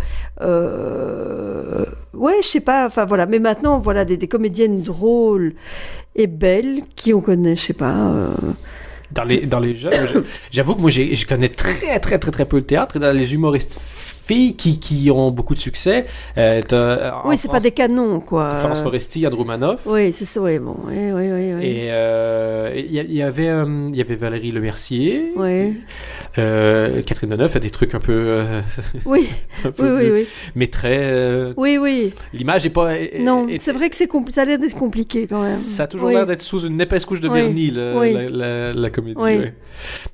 je sais pas, enfin voilà. Mais maintenant, voilà, des comédiennes drôles et belles qui on connaît, je sais pas... Dans les jeunes, j'avoue que moi, je connais très, très, très, très peu le théâtre. Et dans les humoristes filles qui ont beaucoup de succès, oui, c'est pas des canons, quoi. Florence Foresti, Anne Romanoff. Oui, c'est ça, oui, bon. Oui. Et il y avait Valérie Lemercier. Oui. Catherine Deneuve fait des trucs un peu... oui. Oui. Mais très... Oui. L'image est pas... Non, c'est vrai que ça a l'air d'être compliqué, quand même. Ça a toujours l'air d'être sous une épaisse couche de vernis, la comédie. Oui.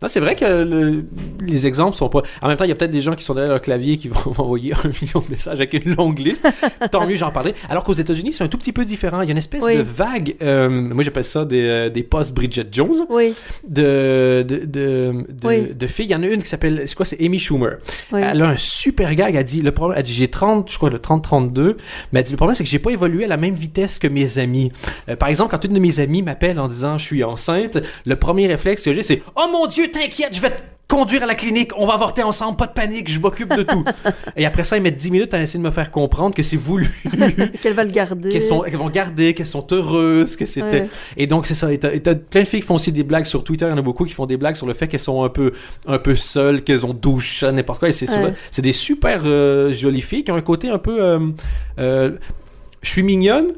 Non, c'est vrai que les exemples sont pas... En même temps, il y a peut-être des gens qui sont derrière leur clavier qui vont m'envoyer 1 million de messages avec une longue liste. Tant mieux, j'en parlais. Alors qu'aux États-Unis, c'est un tout petit peu différent. Il y a une espèce de vague, moi j'appelle ça des post-Bridget Jones, de filles. Il y en a une qui s'appelle, c'est Amy Schumer. Oui. Elle a un super gag, elle dit, j'ai 30-32, mais elle dit, le problème c'est que j'ai pas évolué à la même vitesse que mes amis. Par exemple, quand une de mes amies m'appelle en disant je suis enceinte, le premier réflexe que j'ai, c'est « Oh mon Dieu, t'inquiète, je vais te conduire à la clinique, on va avorter ensemble, pas de panique, je m'occupe de tout. » Et après ça, ils mettent 10 minutes à essayer de me faire comprendre que c'est voulu. Qu'elles vont le garder. Qu'elles vont garder, qu'elles sont heureuses, que c'était... Ouais. Et donc, c'est ça. Et t'as plein de filles qui font aussi des blagues sur Twitter, il y en a beaucoup qui font des blagues sur le fait qu'elles sont un peu seules, qu'elles ont 12 chats, n'importe quoi. Et c'est des super jolies filles qui ont un côté un peu... je suis mignonne,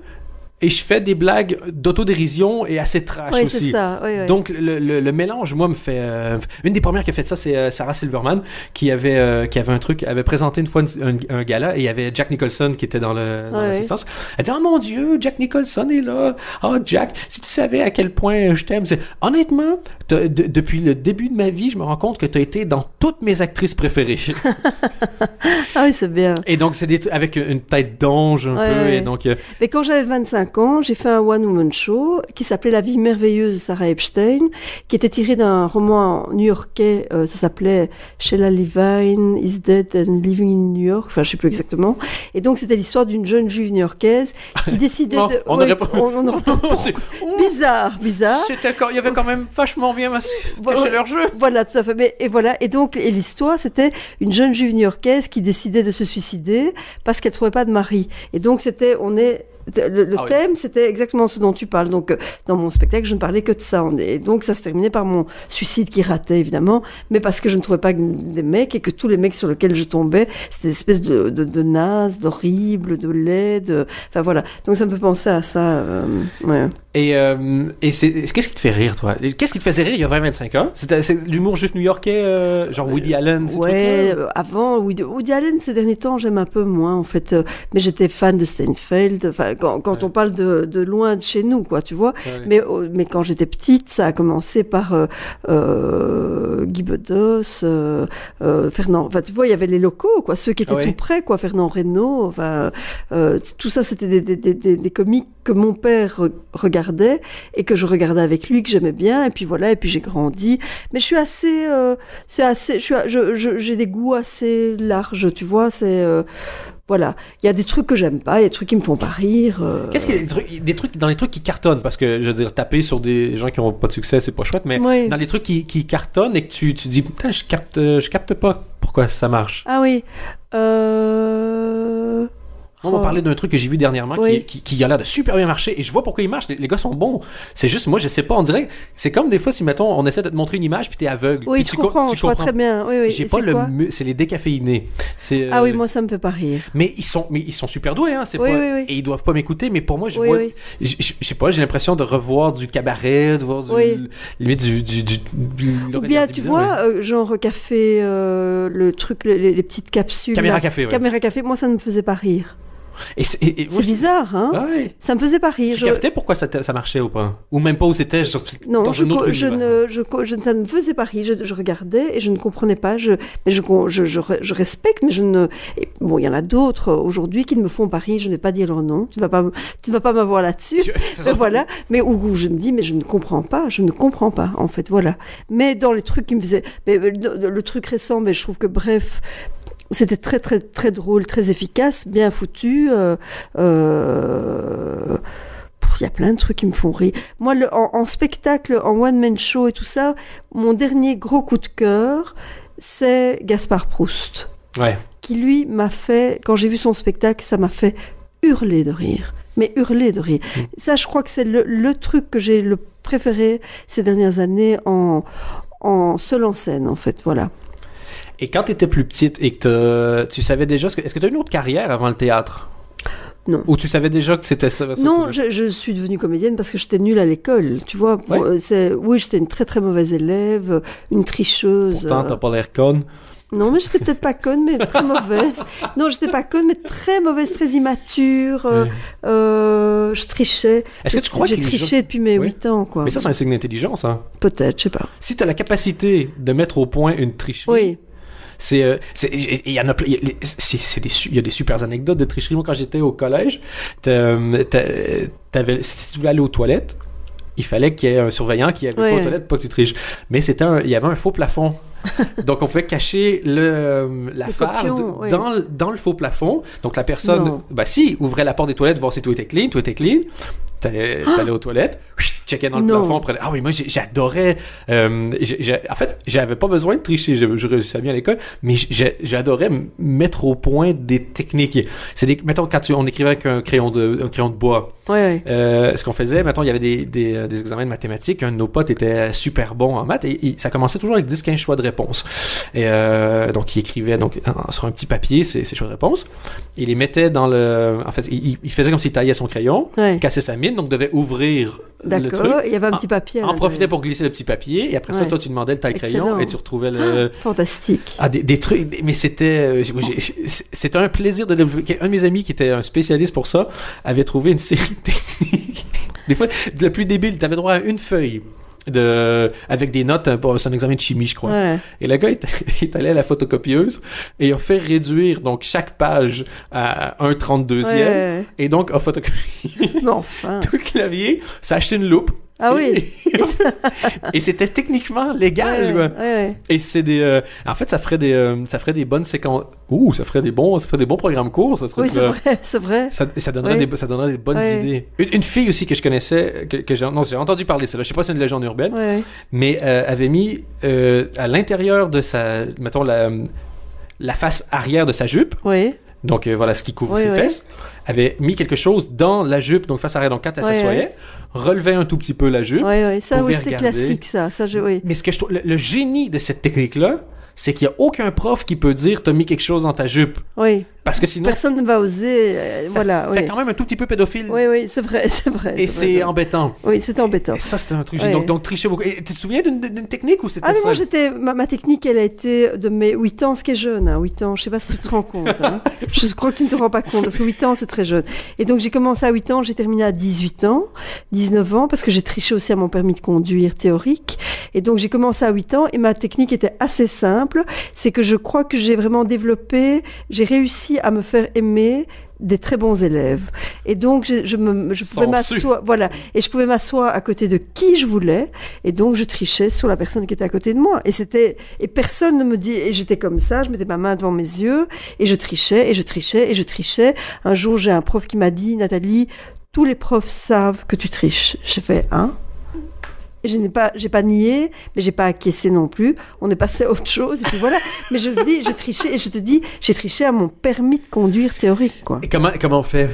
et je fais des blagues d'autodérision et assez trash aussi. C'est ça. Oui. Donc, le mélange, moi, me fait... une des premières qui a fait ça, c'est Sarah Silverman, qui avait un truc, avait présenté une fois un gala, et il y avait Jack Nicholson qui était dans l'assistance. Elle dit « Oh mon Dieu, Jack Nicholson est là. Oh, Jack, si tu savais à quel point je t'aime. » Honnêtement, depuis le début de ma vie, je me rends compte que tu as été dans toutes mes actrices préférées. Ah oui, c'est bien. Et donc, c'est avec une tête d'ange un peu. Et donc, mais quand j'avais 25 ans, j'ai fait un one-woman show qui s'appelait La vie merveilleuse de Sarah Epstein, qui était tiré d'un roman new-yorkais, ça s'appelait Sheila Levine is Dead and Living in New York, enfin je sais plus exactement. Et donc c'était l'histoire d'une jeune juive new-yorkaise qui décidait de... On aurait pas... Bizarre. Il y avait quand même vachement bien caché leur jeu. Voilà, tout à fait. Et donc l'histoire, c'était une jeune juive new-yorkaise qui décidait de se suicider parce qu'elle trouvait pas de mari. Et donc le thème, c'était exactement ce dont tu parles. Donc, dans mon spectacle, je ne parlais que de ça. Et donc, ça se terminait par mon suicide qui ratait, évidemment, mais parce que je ne trouvais pas des mecs et que tous les mecs sur lesquels je tombais, c'était des espèces de nazes, d'horribles, de laids, enfin voilà. Donc, ça me fait penser à ça. Ouais. Et qu'est-ce qui te fait rire, toi? Qu'est-ce qui te faisait rire il y a 20-25 ans? C'est l'humour juste new-yorkais, genre Woody Allen, ces trucs-là? Avant, Woody Allen, ces derniers temps, j'aime un peu moins, en fait. Mais j'étais fan de Seinfeld, enfin, quand on parle de loin de chez nous, quoi, tu vois. Ouais. Mais quand j'étais petite, ça a commencé par Guy Bedos, Fernand... Enfin, tu vois, il y avait les locaux, quoi, ceux qui étaient tout près, quoi, Fernand Reynaud, enfin... tout ça, c'était des comiques que mon père regardait et que je regardais avec lui, que j'aimais bien, et puis voilà, et puis j'ai grandi. Mais je suis assez... j'ai des goûts assez larges, tu vois, c'est... Voilà, il y a des trucs que j'aime pas, il y a des trucs qui me font pas rire. Qu'est-ce qu'il y a des trucs dans les trucs qui cartonnent, parce que je veux dire, taper sur des gens qui ont pas de succès, c'est pas chouette, mais dans les trucs qui cartonnent et que tu dis putain, je capte pas pourquoi ça marche. Ah oui. On va parler d'un truc que j'ai vu dernièrement qui a l'air de super bien marcher et je vois pourquoi il marche. Les gars sont bons. C'est juste, moi, je sais pas, on dirait, c'est comme des fois si, mettons, on essaie de te montrer une image puis t'es aveugle. Oui, tu comprends, je vois très bien. Oui. J'ai pas c'est les décaféinés. Ah oui, moi, ça me fait pas rire. Mais ils sont super doués, hein. Oui. Et ils doivent pas m'écouter, mais pour moi, je vois, je sais pas, j'ai l'impression de revoir du cabaret, de voir limite ou bien, tu vois, genre café, le truc, les petites capsules. Caméra café, Caméra café, moi, ça ne me faisait pas rire. Et C'est bizarre, hein? Ouais. Ça me faisait pas rire. Tu captais pourquoi ça marchait ou pas? Ou même pas où c'était? Non, dans un autre univers. ça ne me faisait pas rire. Je regardais et je ne comprenais pas. Mais je respecte, mais je ne. Bon, il y en a d'autres aujourd'hui qui ne me font pas rire. Je ne vais pas dire leur nom. Tu ne vas pas m'avoir là-dessus. Voilà. Mais où je me dis, mais je ne comprends pas. Je ne comprends pas, en fait. Voilà. Mais dans les trucs qui me faisaient. Mais, le truc récent, mais je trouve que bref. C'était très, très, très drôle, très efficace, bien foutu. Il y a plein de trucs qui me font rire. Moi, en spectacle, en one-man show et tout ça, mon dernier gros coup de cœur, c'est Gaspard Proust. Ouais. Qui, lui, m'a fait... Quand j'ai vu son spectacle, ça m'a fait hurler de rire. Mais hurler de rire. Ça, je crois que c'est le truc que j'ai le préféré ces dernières années en seul en scène, en fait. Voilà. Et quand tu étais plus petite et que tu savais déjà... Est-ce que tu as eu une autre carrière avant le théâtre? Non. Ou tu savais déjà que c'était ça? Non, je suis devenue comédienne parce que j'étais nulle à l'école, tu vois. Ouais. Oui, j'étais une très très mauvaise élève, une tricheuse. Pourtant, t'as pas l'air conne. Non, mais j'étais peut-être pas conne, mais très mauvaise. Non, j'étais pas conne, mais très mauvaise, très immature. Je trichais. Est-ce que tu crois que j'ai triché depuis mes 8 ans, quoi. Mais ça, c'est un signe d'intelligence, hein? Peut-être, je sais pas. Si t'as la capacité de mettre au point une tricherie... Oui. Il y en a plein. Il y a des super anecdotes de tricherie. Moi, quand j'étais au collège, si tu voulais aller aux toilettes, il fallait qu'il y ait un surveillant qui allait pas aux toilettes pour que tu triches. Mais il y avait un faux plafond. Donc, on pouvait cacher la farde dans le faux plafond. Donc, la personne, ouvrait la porte des toilettes, voir si tout était clean. T'allais aux toilettes, checkais dans le plafond, prenais... Ah oui, moi j'adorais. En fait, j'avais pas besoin de tricher, je réussissais bien à l'école, mais j'adorais mettre au point des techniques. Mettons, quand on écrivait avec un crayon de bois, ce qu'on faisait, mettons, il y avait des examens de mathématiques, un de nos potes était super bon en maths, et ça commençait toujours avec 10-15 choix de réponse. Et donc, il écrivait sur un petit papier ces choix de réponse, il les mettait dans le... En fait, il faisait comme s'il taillait son crayon, cassait sa mine, donc devait ouvrir le truc. D'accord, il y avait un petit papier. En profitait pour glisser le petit papier, et après ça, toi, tu demandais le taille-crayon, et tu retrouvais le... Fantastique. Ah, des trucs, mais c'était un plaisir de développer. Un de mes amis qui était un spécialiste pour ça avait trouvé une série de techniques. Des fois, le plus débile, tu avais droit à une feuille avec des notes, c'est un examen de chimie, je crois. Ouais. Et le gars est allé à la photocopieuse et il a fait réduire donc chaque page à 1/32e et donc a photocopié tout le clavier, s'est acheté une loupe. Ah oui. Et c'était techniquement légal. Et c'est des en fait ça ferait des bonnes séquences. Ça ferait des bons programmes courts, ça serait. Oui, c'est vrai. Ça donnerait des bonnes idées. Une fille aussi que je connaissais j'ai entendu parler ça là, je sais pas si c'est une légende urbaine, mais avait mis à l'intérieur de sa mettons la face arrière de sa jupe. Oui. Donc voilà ce qui couvre ses fesses, avait mis quelque chose dans la jupe, donc face arrière, donc quand elle s'assoyait, relevait un tout petit peu la jupe. Ça c'était classique ça Mais ce que je trouve, le génie de cette technique-là, c'est qu'il n'y a aucun prof qui peut dire t'as mis quelque chose dans ta jupe. Oui. Parce que sinon... Personne ne va oser... ça fait quand même un tout petit peu pédophile. Oui, c'est vrai. Et c'est embêtant. Oui, c'est embêtant. Et ça, c'était un truc... Donc tricher beaucoup. Et tu te souviens d'une technique ou c'était ça? Moi, ma technique, elle a été de mes 8 ans, ce qui est jeune. 8 ans, je ne sais pas si tu te rends compte. Je crois que tu ne te rends pas compte, parce que 8 ans, c'est très jeune. Et donc, j'ai commencé à 8 ans, j'ai terminé à 18 ans, 19 ans, parce que j'ai triché aussi à mon permis de conduire théorique. Et donc, j'ai commencé à 8 ans, et ma technique était assez simple. C'est que je crois que j'ai vraiment développé, j'ai réussi à me faire aimer des très bons élèves. Et donc, je pouvais m'asseoir, et je pouvais m'asseoir à côté de qui je voulais, et donc je trichais sur la personne qui était à côté de moi. Et personne ne me dit, et j'étais comme ça, je mettais ma main devant mes yeux, et je trichais, et je trichais, et je trichais. Un jour, j'ai un prof qui m'a dit, Nathalie, tous les profs savent que tu triches. J'ai fait, j'ai pas nié, mais j'ai pas acquiescé non plus. On est passé à autre chose, et puis voilà. Mais je me dis, j'ai triché, et je te dis, j'ai triché à mon permis de conduire théorique, quoi. Et comment on fait?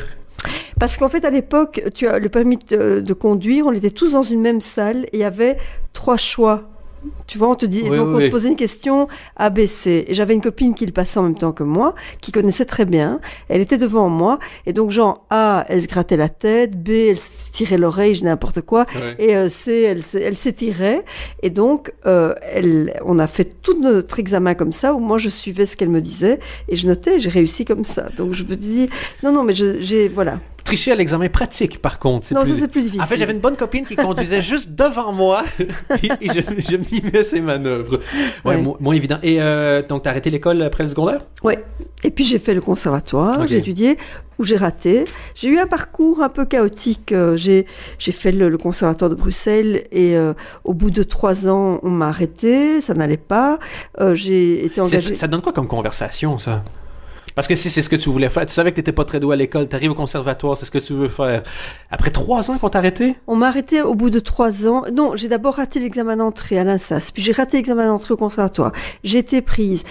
Parce qu'en fait, à l'époque, tu as le permis de conduire, on était tous dans une même salle, et il y avait 3 choix Tu vois, on te dit, et donc on te posait une question A, B, C. Et j'avais une copine qui le passait en même temps que moi, qui connaissait très bien. Elle était devant moi. Et donc, genre, A, elle se grattait la tête. B, elle se tirait l'oreille, je n'importe quoi. Et C, elle s'étirait. Et donc, on a fait tout notre examen comme ça, où moi, je suivais ce qu'elle me disait. Et je notais, j'ai réussi comme ça. Donc, je me dis, non, mais voilà. Tricher à l'examen pratique, par contre. Non, ça, c'est plus difficile. En fait, j'avais une bonne copine qui conduisait juste devant moi et je mimais ses manœuvres. Moins évident. Et donc, t'as arrêté l'école après le secondaire? Oui. Et puis, j'ai fait le conservatoire. J'ai étudié où j'ai raté. J'ai eu un parcours un peu chaotique. J'ai fait le conservatoire de Bruxelles et au bout de 3 ans, on m'a arrêté. Ça n'allait pas. J'ai été engagée. Ça donne quoi comme conversation, ça? Parce que si c'est ce que tu voulais faire, tu savais que tu n'étais pas très doué à l'école, tu arrives au conservatoire, c'est ce que tu veux faire. Après 3 ans qu'on t'a arrêté? On m'a arrêté au bout de 3 ans. Non, j'ai d'abord raté l'examen d'entrée à l'INSAS, puis j'ai raté l'examen d'entrée au conservatoire. J'ai été prise.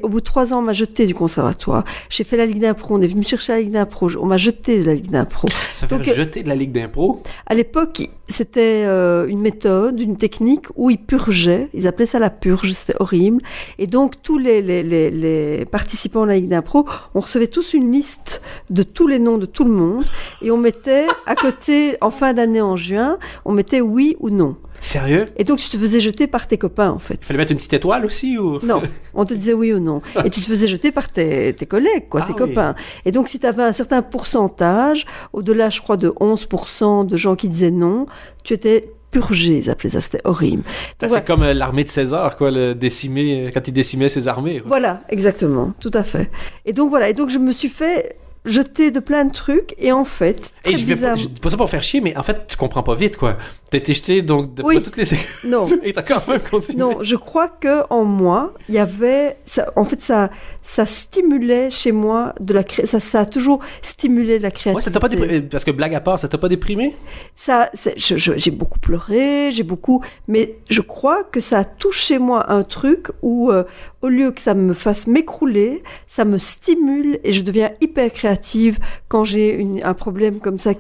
Au bout de 3 ans, on m'a jeté du conservatoire. J'ai fait la Ligue d'impro, on est venu me chercher à la Ligue d'impro. On m'a jeté de la Ligue d'impro. Ça fait jeter de la Ligue d'impro? À l'époque, c'était une méthode, une technique où ils purgeaient. Ils appelaient ça la purge, c'était horrible. Et donc, tous les participants à la Ligue d'impro, on recevait tous une liste de tous les noms de tout le monde et on mettait à côté, en fin d'année en juin, on mettait oui ou non. Sérieux? Et donc tu te faisais jeter par tes copains en fait. Il fallait mettre une petite étoile aussi ou... Non, on te disait oui ou non. Et tu te faisais jeter par tes collègues, tes copains. Et donc si tu avais un certain pourcentage, au-delà je crois de 11% de gens qui disaient non, tu étais purgé, ils appelaient ça, c'était horrible. Donc, c'est comme l'armée de César, quoi, quand il décimait ses armées. Quoi. Voilà, exactement, tout à fait. Et donc voilà, je me suis fait jeter de plein de trucs, et en fait, et je dis pas ça pour faire chier, mais en fait, tu comprends pas vite, quoi. T'as été jeté, donc, de toutes les... Non. Et t'as quand même continué. Non, je crois que en moi, il y avait... En fait, ça stimulait chez moi de la ça a toujours stimulé la créativité. Ouais, ça t'a pas parce que blague à part, ça t'a pas déprimé? J'ai beaucoup pleuré, mais je crois que ça a touché moi un truc où, au lieu que ça me fasse m'écrouler, ça me stimule et je deviens hyper créative quand j'ai un problème comme ça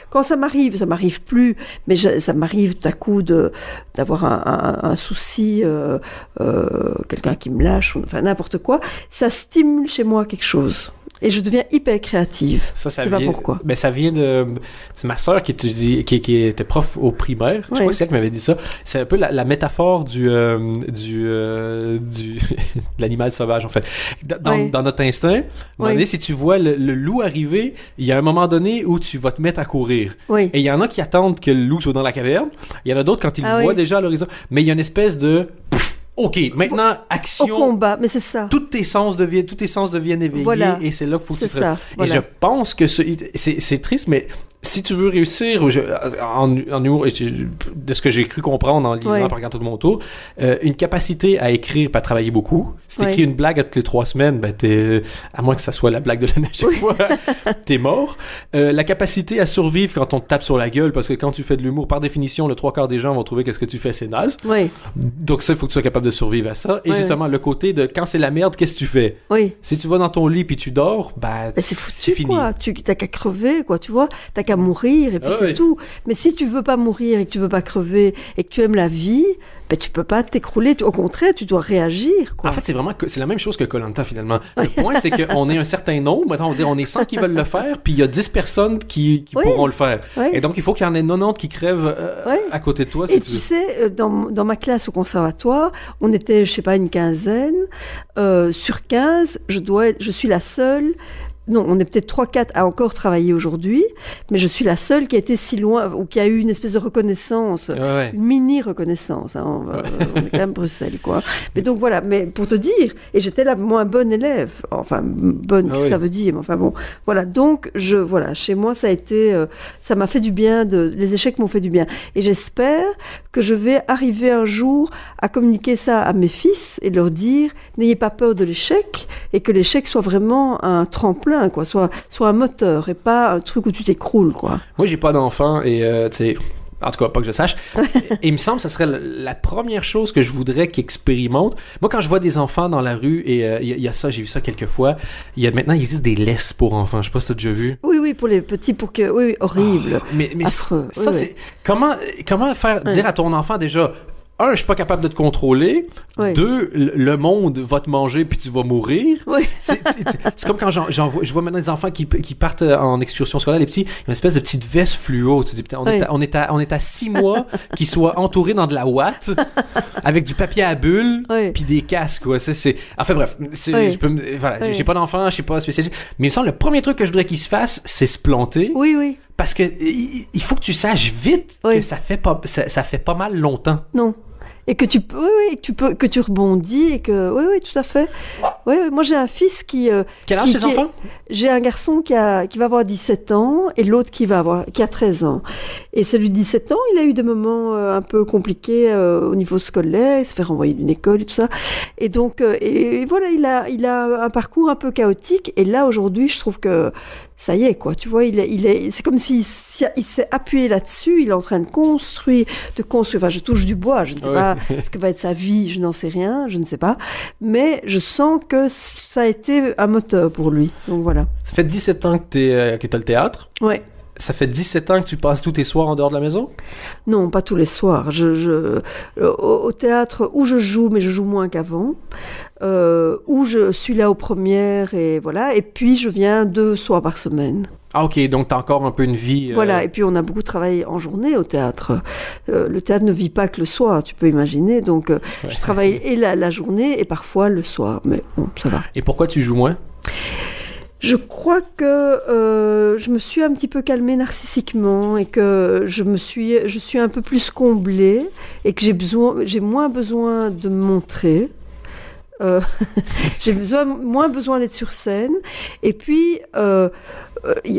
quand ça m'arrive plus, mais ça m'arrive tout à coup d'avoir un souci, quelqu'un qui me lâche, enfin n'importe quoi. Ça stimule chez moi quelque chose. Et je deviens hyper créative. Ça sais pas pourquoi. Ben, ça vient de... C'est ma sœur qui était prof au primaire. Je crois que c'est elle qui m'avait dit ça. C'est un peu la métaphore de l'animal sauvage, en fait. Dans notre instinct, à un moment donné, si tu vois le loup arriver, il y a un moment donné où tu vas te mettre à courir. Oui. Et il y en a qui attendent que le loup soit dans la caverne. Il y en a d'autres quand ils le voient déjà à l'horizon. Mais il y a une espèce de... OK, maintenant, action. Au combat, mais c'est ça. Tous tes sens deviennent éveillés. Voilà. Et c'est là qu'il faut que tu te... Voilà. Et je pense que c'est triste, mais si tu veux réussir en humour, de ce que j'ai cru comprendre en lisant, en regardant tout mon tour, une capacité à écrire et à travailler beaucoup. Si t'écris une blague à toutes les 3 semaines, ben à moins que ça soit la blague de l'année chaque fois, t'es mort. La capacité à survivre quand on te tape sur la gueule, parce que quand tu fais de l'humour, par définition, le 3/4 des gens vont trouver que ce que tu fais, c'est naze. Oui. Donc ça, il faut que tu sois capable de survivre à ça. Et justement, le côté de quand c'est la merde, qu'est-ce que tu fais? Oui. Si tu vas dans ton lit puis tu dors, c'est fini. Quoi. Tu t'as qu'à crever, quoi, tu vois. T'as qu'à mourir et puis c'est tout. Mais si tu veux pas mourir et que tu veux pas crever et que tu aimes la vie, tu peux pas t'écrouler. Au contraire, tu dois réagir, quoi. En fait, c'est la même chose que Koh-Lanta, finalement. Le point, c'est qu'on est un certain nombre. Maintenant, on va dire, on est 100 qui veulent le faire, puis il y a 10 personnes qui pourront le faire. Et donc, il faut qu'il y en ait 90 qui crèvent à côté de toi, si tu veux. Tu sais, dans ma classe au conservatoire, on était, je sais pas, une quinzaine. Sur 15, je suis la seule... Non, on est peut-être 3-4 à encore travailler aujourd'hui, mais je suis la seule qui a été si loin, ou qui a eu une espèce de reconnaissance, une mini-reconnaissance. Hein, on est quand même Bruxelles, quoi. Mais donc voilà, mais pour te dire, et j'étais la moins bonne élève, enfin, bonne, qu'est-ce que ça veut dire, mais enfin bon, voilà, donc, chez moi, ça a été, ça m'a fait du bien, les échecs m'ont fait du bien. Et j'espère que je vais arriver un jour à communiquer ça à mes fils et leur dire, n'ayez pas peur de l'échec, et que l'échec soit vraiment un tremplin, quoi, soit un moteur et pas un truc où tu t'écroules, quoi. Moi, j'ai pas d'enfant et tu sais, en tout cas, pas que je sache. Et il me semble que ce serait la première chose que je voudrais qu'ils expérimentent. Moi, quand je vois des enfants dans la rue, et il y a ça, j'ai vu ça quelques fois, maintenant, il existe des laisses pour enfants. Je sais pas si tu as déjà vu. Oui, pour les petits, horrible. Mais affreux. Ça, c'est... Comment faire dire à ton enfant, déjà... un, je suis pas capable de te contrôler. Ouais. Deux, le monde va te manger puis tu vas mourir. Oui. C'est comme quand je vois maintenant des enfants qui partent en excursion scolaire, les petits, ils ont une espèce de petite veste fluo. Tu dis, putain, on est à 6 mois qu'ils soient entourés dans de la ouate avec du papier à bulles puis des casques, quoi. Enfin bref, voilà, j'ai pas d'enfant, je suis pas spécialiste, mais il me semble le premier truc que je voudrais qu'ils se fassent, c'est se planter. Oui, oui. Parce que il faut que tu saches vite que ça fait pas mal longtemps. Non. Et que tu peux, que tu rebondis et que, oui, tout à fait. Oui, moi j'ai un fils qui. Quel âge ces enfants? J'ai un garçon qui va avoir 17 ans et l'autre qui a 13 ans. Et celui de 17 ans, il a eu des moments un peu compliqués au niveau scolaire, il se fait renvoyer d'une école et tout ça. Et donc, et voilà, il a un parcours un peu chaotique. Et là aujourd'hui, je trouve que ça y est, quoi. Tu vois, c'est comme s'il s'est appuyé là-dessus. Il est en train de construire. Enfin, je touche du bois. Je ne sais pas ce que va être sa vie. Je n'en sais rien. Je ne sais pas. Mais je sens que ça a été un moteur pour lui. Donc voilà. Ça fait 17 ans que t'as le théâtre. Ouais. Ça fait 17 ans que tu passes tous tes soirs en dehors de la maison? Non, pas tous les soirs. Au théâtre, où je joue, mais je joue moins qu'avant. Où je suis là aux premières et voilà. Et puis, je viens 2 soirs par semaine. Ah, ok. Donc, t'as encore un peu une vie... Voilà. Et puis, on a beaucoup travaillé en journée au théâtre. Le théâtre ne vit pas que le soir, tu peux imaginer. Donc, je travaille et la journée et parfois le soir. Mais bon, ça va. Et pourquoi tu joues moins? Je crois que je me suis un petit peu calmée narcissiquement et que je suis un peu plus comblée et que j'ai moins besoin de me montrer. J'ai moins besoin d'être sur scène. Et puis,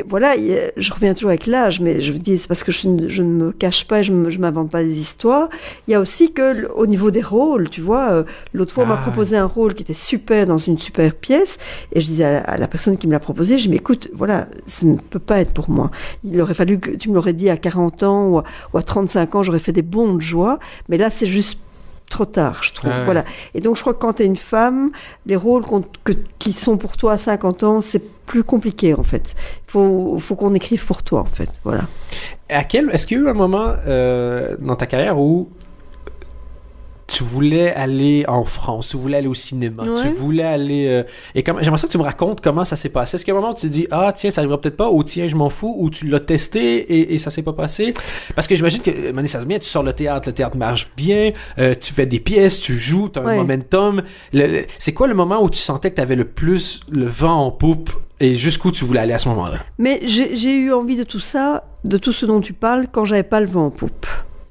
voilà, je reviens toujours avec l'âge, mais je vous dis, c'est parce que je ne me cache pas, je m'invente pas des histoires. Il y a aussi que, au niveau des rôles, tu vois, l'autre fois, on m'a proposé un rôle qui était super dans une super pièce, et je disais à la personne qui me l'a proposé, je dis, mais écoute, voilà, ça ne peut pas être pour moi. Il aurait fallu que tu me l'aurais dit à 40 ans ou à 35 ans, j'aurais fait des bonds de joie, mais là, c'est juste trop tard, je trouve. Voilà. Et donc, je crois que quand tu es une femme, les rôles qui sont pour toi à 50 ans, c'est plus compliqué, en fait. Il faut qu'on écrive pour toi, en fait. Voilà. Est-ce qu'il y a eu un moment dans ta carrière où tu voulais aller en France, tu voulais aller au cinéma, tu voulais aller... j'aimerais ça que tu me racontes comment ça s'est passé. Est-ce qu'il y a un moment où tu te dis « Ah, tiens, ça arrivera peut-être pas » ou « Tiens, je m'en fous » ou tu l'as testé et ça s'est pas passé? Parce que j'imagine que, Mané, ça se bien, tu sors le théâtre marche bien, tu fais des pièces, tu joues, tu as un momentum. C'est quoi le moment où tu sentais que tu avais le plus le vent en poupe et jusqu'où tu voulais aller à ce moment-là? Mais j'ai eu envie de tout ça, de tout ce dont tu parles, quand j'avais pas le vent en poupe.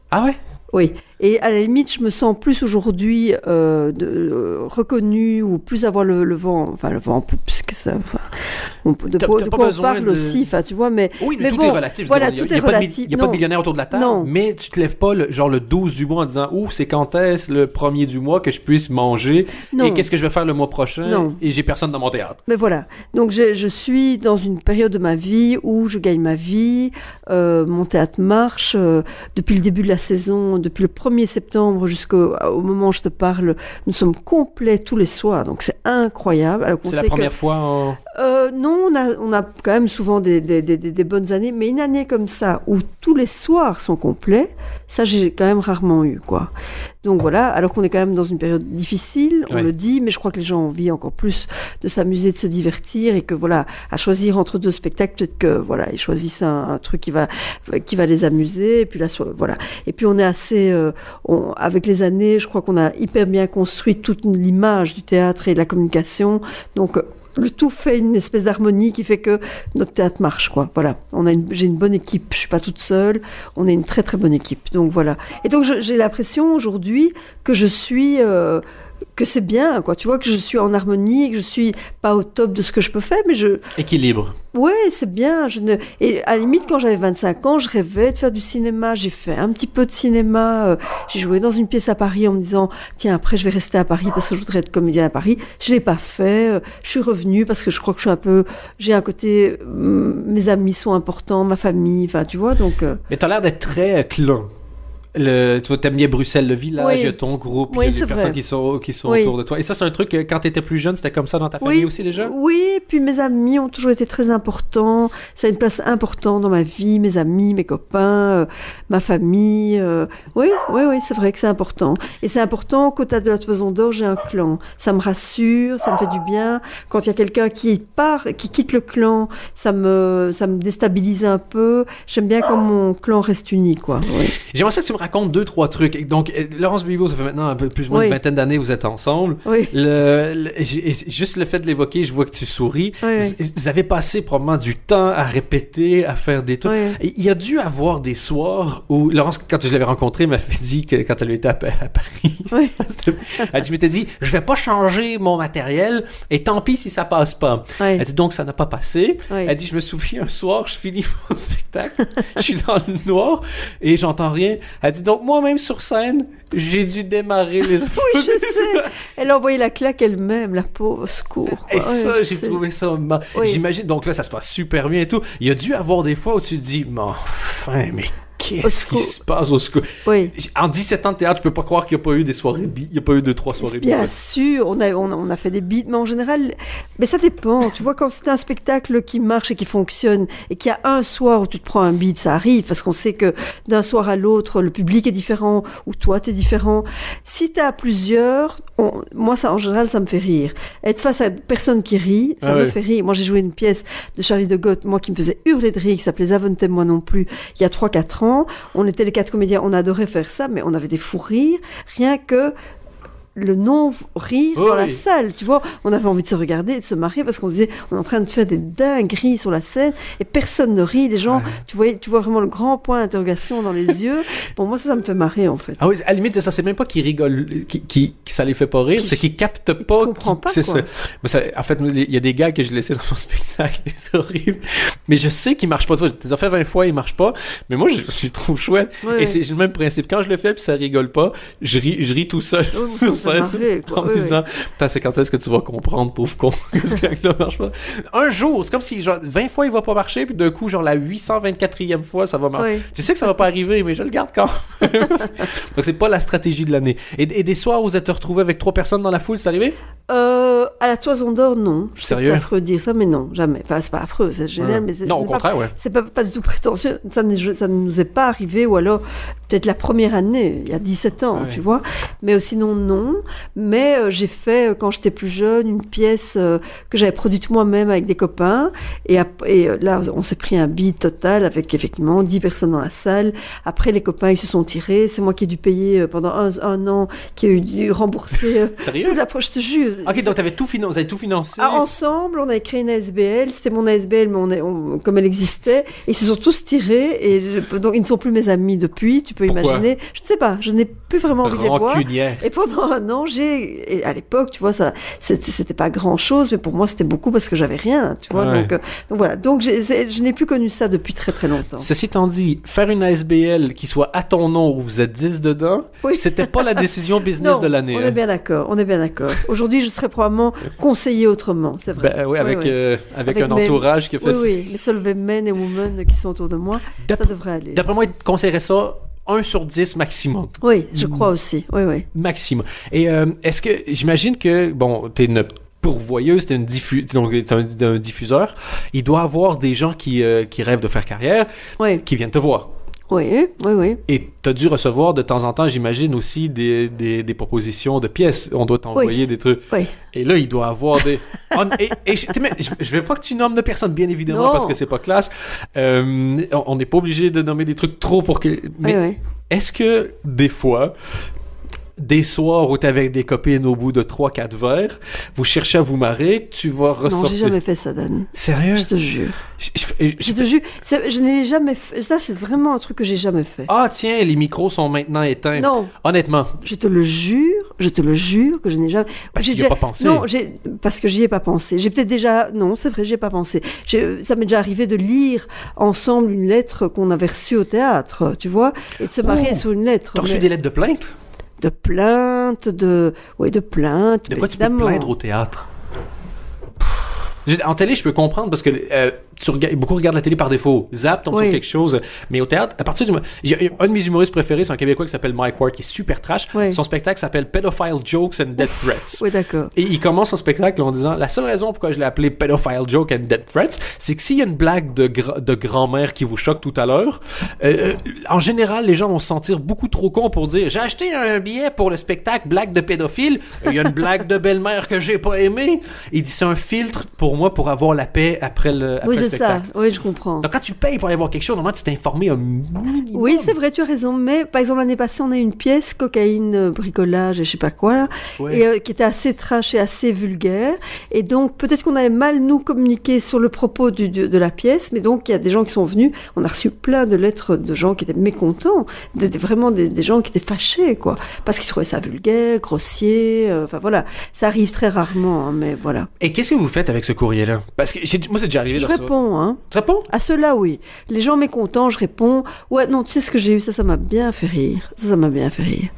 Ah ouais? Oui, et à la limite, je me sens plus aujourd'hui reconnue ou plus avoir le vent en poupe, parce que ça, de quoi on parle aussi, enfin, tu vois, mais oui, mais tout est relatif. Voilà, tout est relatif. Il n'y a pas de millionnaire autour de la table, mais tu te lèves pas le 12 du mois en disant c'est quand est-ce le 1er du mois que je puisse manger et qu'est-ce que je vais faire le mois prochain et j'ai personne dans mon théâtre. Mais voilà, donc je suis dans une période de ma vie où je gagne ma vie, mon théâtre marche depuis le début de la saison, depuis le 1er septembre jusqu'au moment où je te parle, nous sommes complets tous les soirs, donc c'est incroyable. Alors c'est la première fois non, on a quand même souvent des bonnes années, mais une année comme ça, où tous les soirs sont complets, ça j'ai quand même rarement eu, quoi. Donc voilà, alors qu'on est quand même dans une période difficile, on le dit, mais je crois que les gens ont envie encore plus de s'amuser, de se divertir, et que voilà, à choisir entre 2 spectacles, peut-être que voilà, ils choisissent un truc qui va les amuser, et puis là, voilà. Et puis on est assez, avec les années, je crois qu'on a hyper bien construit toute l'image du théâtre et de la communication, donc le tout fait une espèce d'harmonie qui fait que notre théâtre marche, quoi. Voilà. J'ai une bonne équipe. Je suis pas toute seule. On est une très très bonne équipe. Donc voilà. Et donc j'ai l'impression aujourd'hui que je suis que c'est bien, quoi. Tu vois, que je suis en harmonie et que je suis pas au top de ce que je peux faire, mais équilibre. Ouais, c'est bien. Et à la limite, quand j'avais 25 ans, je rêvais de faire du cinéma. J'ai fait un petit peu de cinéma. J'ai joué dans une pièce à Paris en me disant, tiens, après, je vais rester à Paris parce que je voudrais être comédienne à Paris. Je l'ai pas fait. Je suis revenue parce que je crois que j'ai un côté, mes amis sont importants, ma famille, enfin, tu vois, donc. Mais t'as l'air d'être très clan. tu vois, t'aimes bien Bruxelles, le village, Oui. ton groupe, il Oui, y a des c'est personnes vrai. qui sont Oui. autour de toi. Et ça, c'est un truc, quand t'étais plus jeune, c'était comme ça dans ta famille aussi déjà? Oui, puis mes amis ont toujours été très importants. Ça a une place importante dans ma vie, mes amis, mes copains, ma famille. Oui, c'est vrai que c'est important. Et c'est important qu'au Théâtre de la Toison d'Or, j'ai un clan. Ça me rassure, ça me fait du bien. Quand il y a quelqu'un qui part, qui quitte le clan, ça me déstabilise un peu. J'aime bien quand mon clan reste uni, quoi. Oui. J'aimerais ça que tu me racontes 2-3 trucs. Donc, Laurence Béliveau, ça fait maintenant un peu plus ou moins une vingtaine d'années, vous êtes ensemble. Oui. Juste le fait de l'évoquer, je vois que tu souris. Oui. Vous avez passé probablement du temps à répéter, à faire des trucs. Oui. Il y a dû avoir des soirs où Laurence, quand je l'avais rencontrée, m'avait dit que quand elle était à Paris, Oui. elle m'était dit, je vais pas changer mon matériel et tant pis si ça passe pas. Oui. Elle dit donc ça n'a pas passé. Oui. Elle dit je me souviens un soir, je finis mon spectacle, je suis dans le noir et j'entends rien. Elle dit donc moi-même sur scène, j'ai dû démarrer les Oui, je sais. Elle a envoyé la claque elle-même, la pauvre, au secours. Quoi. Et ça, Ouais, j'ai sais. trouvé ça... Oui. J'imagine, donc là, ça se passe super bien et tout. Il y a dû avoir des fois où tu te dis, mais enfin, mais qu'est-ce qui se passe au secours? Oui. En 17 ans de théâtre, je peux pas croire qu'il n'y a pas eu des soirées il n'y a pas eu 2-3 soirées Bien bites. sûr, on a fait des beats, mais en général, mais ça dépend. Tu vois, quand c'est un spectacle qui marche et qui fonctionne, et qu'il y a un soir où tu te prends un beat, ça arrive, parce qu'on sait que d'un soir à l'autre, le public est différent, ou toi, t'es différent. Si t'es à plusieurs, moi, ça, en général, ça me fait rire. Être face à personne qui rit, ça me fait rire. Moi, j'ai joué une pièce de Charlie de Gaulle, moi, qui me faisait hurler de rire, qui s'appelait Zaventem, moi non plus, il y a 3-4 ans. On était les 4 comédiens, on adorait faire ça, mais on avait des fous rires, rien que le non-rire dans la salle, tu vois. On avait envie de se regarder et de se marrer parce qu'on se disait, on est en train de faire des dingueries sur la scène et personne ne rit. Les gens, tu vois vraiment le grand point d'interrogation dans les yeux. Bon, moi, ça me fait marrer, en fait. Ah oui, à la limite, c'est ça. C'est même pas qu'ils rigolent, qui ça les fait pas rire, c'est qu'ils captent pas. Ils comprennent pas, c'est quoi. Ça. Mais ça. En fait, il y a des gars que je laissais dans mon spectacle, c'est horrible. Mais je sais qu'ils marchent pas. Tu vois, je les ai fait 20 fois, ils marchent pas. Mais moi, je les trouve chouettes. Ouais, et c'est le même principe. Quand je le fais puis ça rigole pas, je ris tout seul. Ça me fait marrer, quoi. En disant, putain, c'est quand est-ce que tu vas comprendre, pauvre con, que ce gars-là marche pas. Un jour, c'est comme si, genre, 20 fois, il va pas marcher, puis d'un coup, genre, la 824e fois, ça va marcher. Tu sais que ça va pas arriver, mais je le garde quand même. Donc, c'est pas la stratégie de l'année. Et des soirs où vous êtes retrouvés avec 3 personnes dans la foule, c'est arrivé? À la Toison d'Or, non. Je sais que Sérieux? c'est affreux de dire ça, mais non, jamais. Enfin, c'est pas affreux, c'est génial, mais c'est... Non, au contraire, ouais. C'est pas du tout prétentieux. Ça ne nous est pas arrivé, ou alors, peut-être la première année, il y a 17 ans, tu vois. Mais sinon, non. Mais j'ai fait, quand j'étais plus jeune, une pièce que j'avais produite moi-même avec des copains. Et là, on s'est pris un beat total avec, effectivement, 10 personnes dans la salle. Après, les copains, ils se sont tirés. C'est moi qui ai dû payer pendant un an, qui ai dû rembourser Sérieux? toute la je te jure. Ok, donc vous avez tout financé. Ah, ensemble, on avait créé une ASBL. C'était mon ASBL, mais comme elle existait. Et ils se sont tous tirés. Et donc, ils ne sont plus mes amis depuis. Tu peux Pourquoi? imaginer. Je ne sais pas. Je n'ai plus vraiment envie de les voir. Rancunière. Et pendant un an, et à l'époque, tu vois, c'était pas grand chose, mais pour moi, c'était beaucoup parce que j'avais rien, tu vois. Ouais. Donc voilà. Donc, je n'ai plus connu ça depuis très, très longtemps. Ceci étant dit, faire une ASBL qui soit à ton nom où vous êtes 10 dedans, c'était pas la décision business Non, de l'année. on est bien d'accord. Aujourd'hui, je serais probablement conseillé autrement, c'est vrai. Ben, oui, avec un entourage qui a fait ça. Oui, les Solvay Men et Women qui sont autour de moi, ça devrait aller. D'après moi, il te conseillerait ça 1 sur 10 maximum. Oui, je crois aussi. Oui. Maximum. Et est-ce que, j'imagine que, bon, t'es une pourvoyeuse, t'es un diffuseur, il doit y avoir des gens qui rêvent de faire carrière, qui viennent te voir. Oui. Et tu as dû recevoir de temps en temps, j'imagine, aussi des propositions de pièces. On doit t'envoyer des trucs. Oui. Et là, il doit avoir des... je veux pas que tu nommes de personnes, bien évidemment, Non. parce que c'est pas classe. On n'est pas obligé de nommer des trucs trop pour que... Mais est-ce que, des fois... Des soirs où t'es avec des copines au bout de 3-4 verres, vous cherchez à vous marrer, tu vas ressortir... Non, j'ai jamais fait ça, Dan. Sérieux? Je te jure. Je te jure. Je n'ai jamais fait... Ça, c'est vraiment un truc que j'ai jamais fait. Ah, tiens, les micros sont maintenant éteints. Non. Honnêtement. Je te le jure que je n'ai jamais... Parce que j'y ai pas pensé. Non, parce que j'y ai pas pensé. J'ai peut-être déjà... Non, c'est vrai, j'y ai pas pensé. Ça m'est déjà arrivé de lire ensemble une lettre qu'on avait reçue au théâtre, tu vois, et de se marier sur une lettre. T'as reçu des lettres de plainte? De plainte, de plainte. De quoi tu peux te plaindre au théâtre? En télé, je peux comprendre parce que beaucoup regardent la télé par défaut. Zap, tombe sur quelque chose. Mais au théâtre, à partir du moment... Il y a un de mes humoristes préférés, c'est un Québécois qui s'appelle Mike Ward, qui est super trash. Son spectacle s'appelle Pedophile Jokes and Death Threats. Oui, d'accord. Et il commence son spectacle en disant, la seule raison pourquoi je l'ai appelé Pedophile Joke and Death Threats, c'est que s'il y a une blague de grand-mère qui vous choque tout à l'heure, en général, les gens vont se sentir beaucoup trop cons pour dire, j'ai acheté un billet pour le spectacle blague de pédophile, il y a une blague de belle-mère que j'ai pas aimée. Il dit, c'est un filtre pour moi pour avoir la paix après le spectacle. Oui, c'est ça. Oui, je comprends. Donc, quand tu payes pour aller voir quelque chose, normalement, tu t'es informé un minimum. Oui, c'est vrai, tu as raison. Mais, par exemple, l'année passée, on a eu une pièce, cocaïne, bricolage et je sais pas quoi, là, et qui était assez trash et assez vulgaire. Et donc, peut-être qu'on avait mal, nous, communiqué sur le propos de la pièce, mais donc, il y a des gens qui sont venus. On a reçu plein de lettres de gens qui étaient mécontents, vraiment des gens qui étaient fâchés, quoi, parce qu'ils trouvaient ça vulgaire, grossier, enfin voilà. Ça arrive très rarement, hein, mais voilà. Et qu'est-ce que vous faites avec ce courrier-là? Parce que moi, c'est déjà arrivé. Je réponds, hein. Tu réponds? À ceux-là, oui. Les gens mécontents, je réponds. Ouais, non, tu sais ce que j'ai eu, ça m'a bien fait rire. Ça m'a bien fait rire.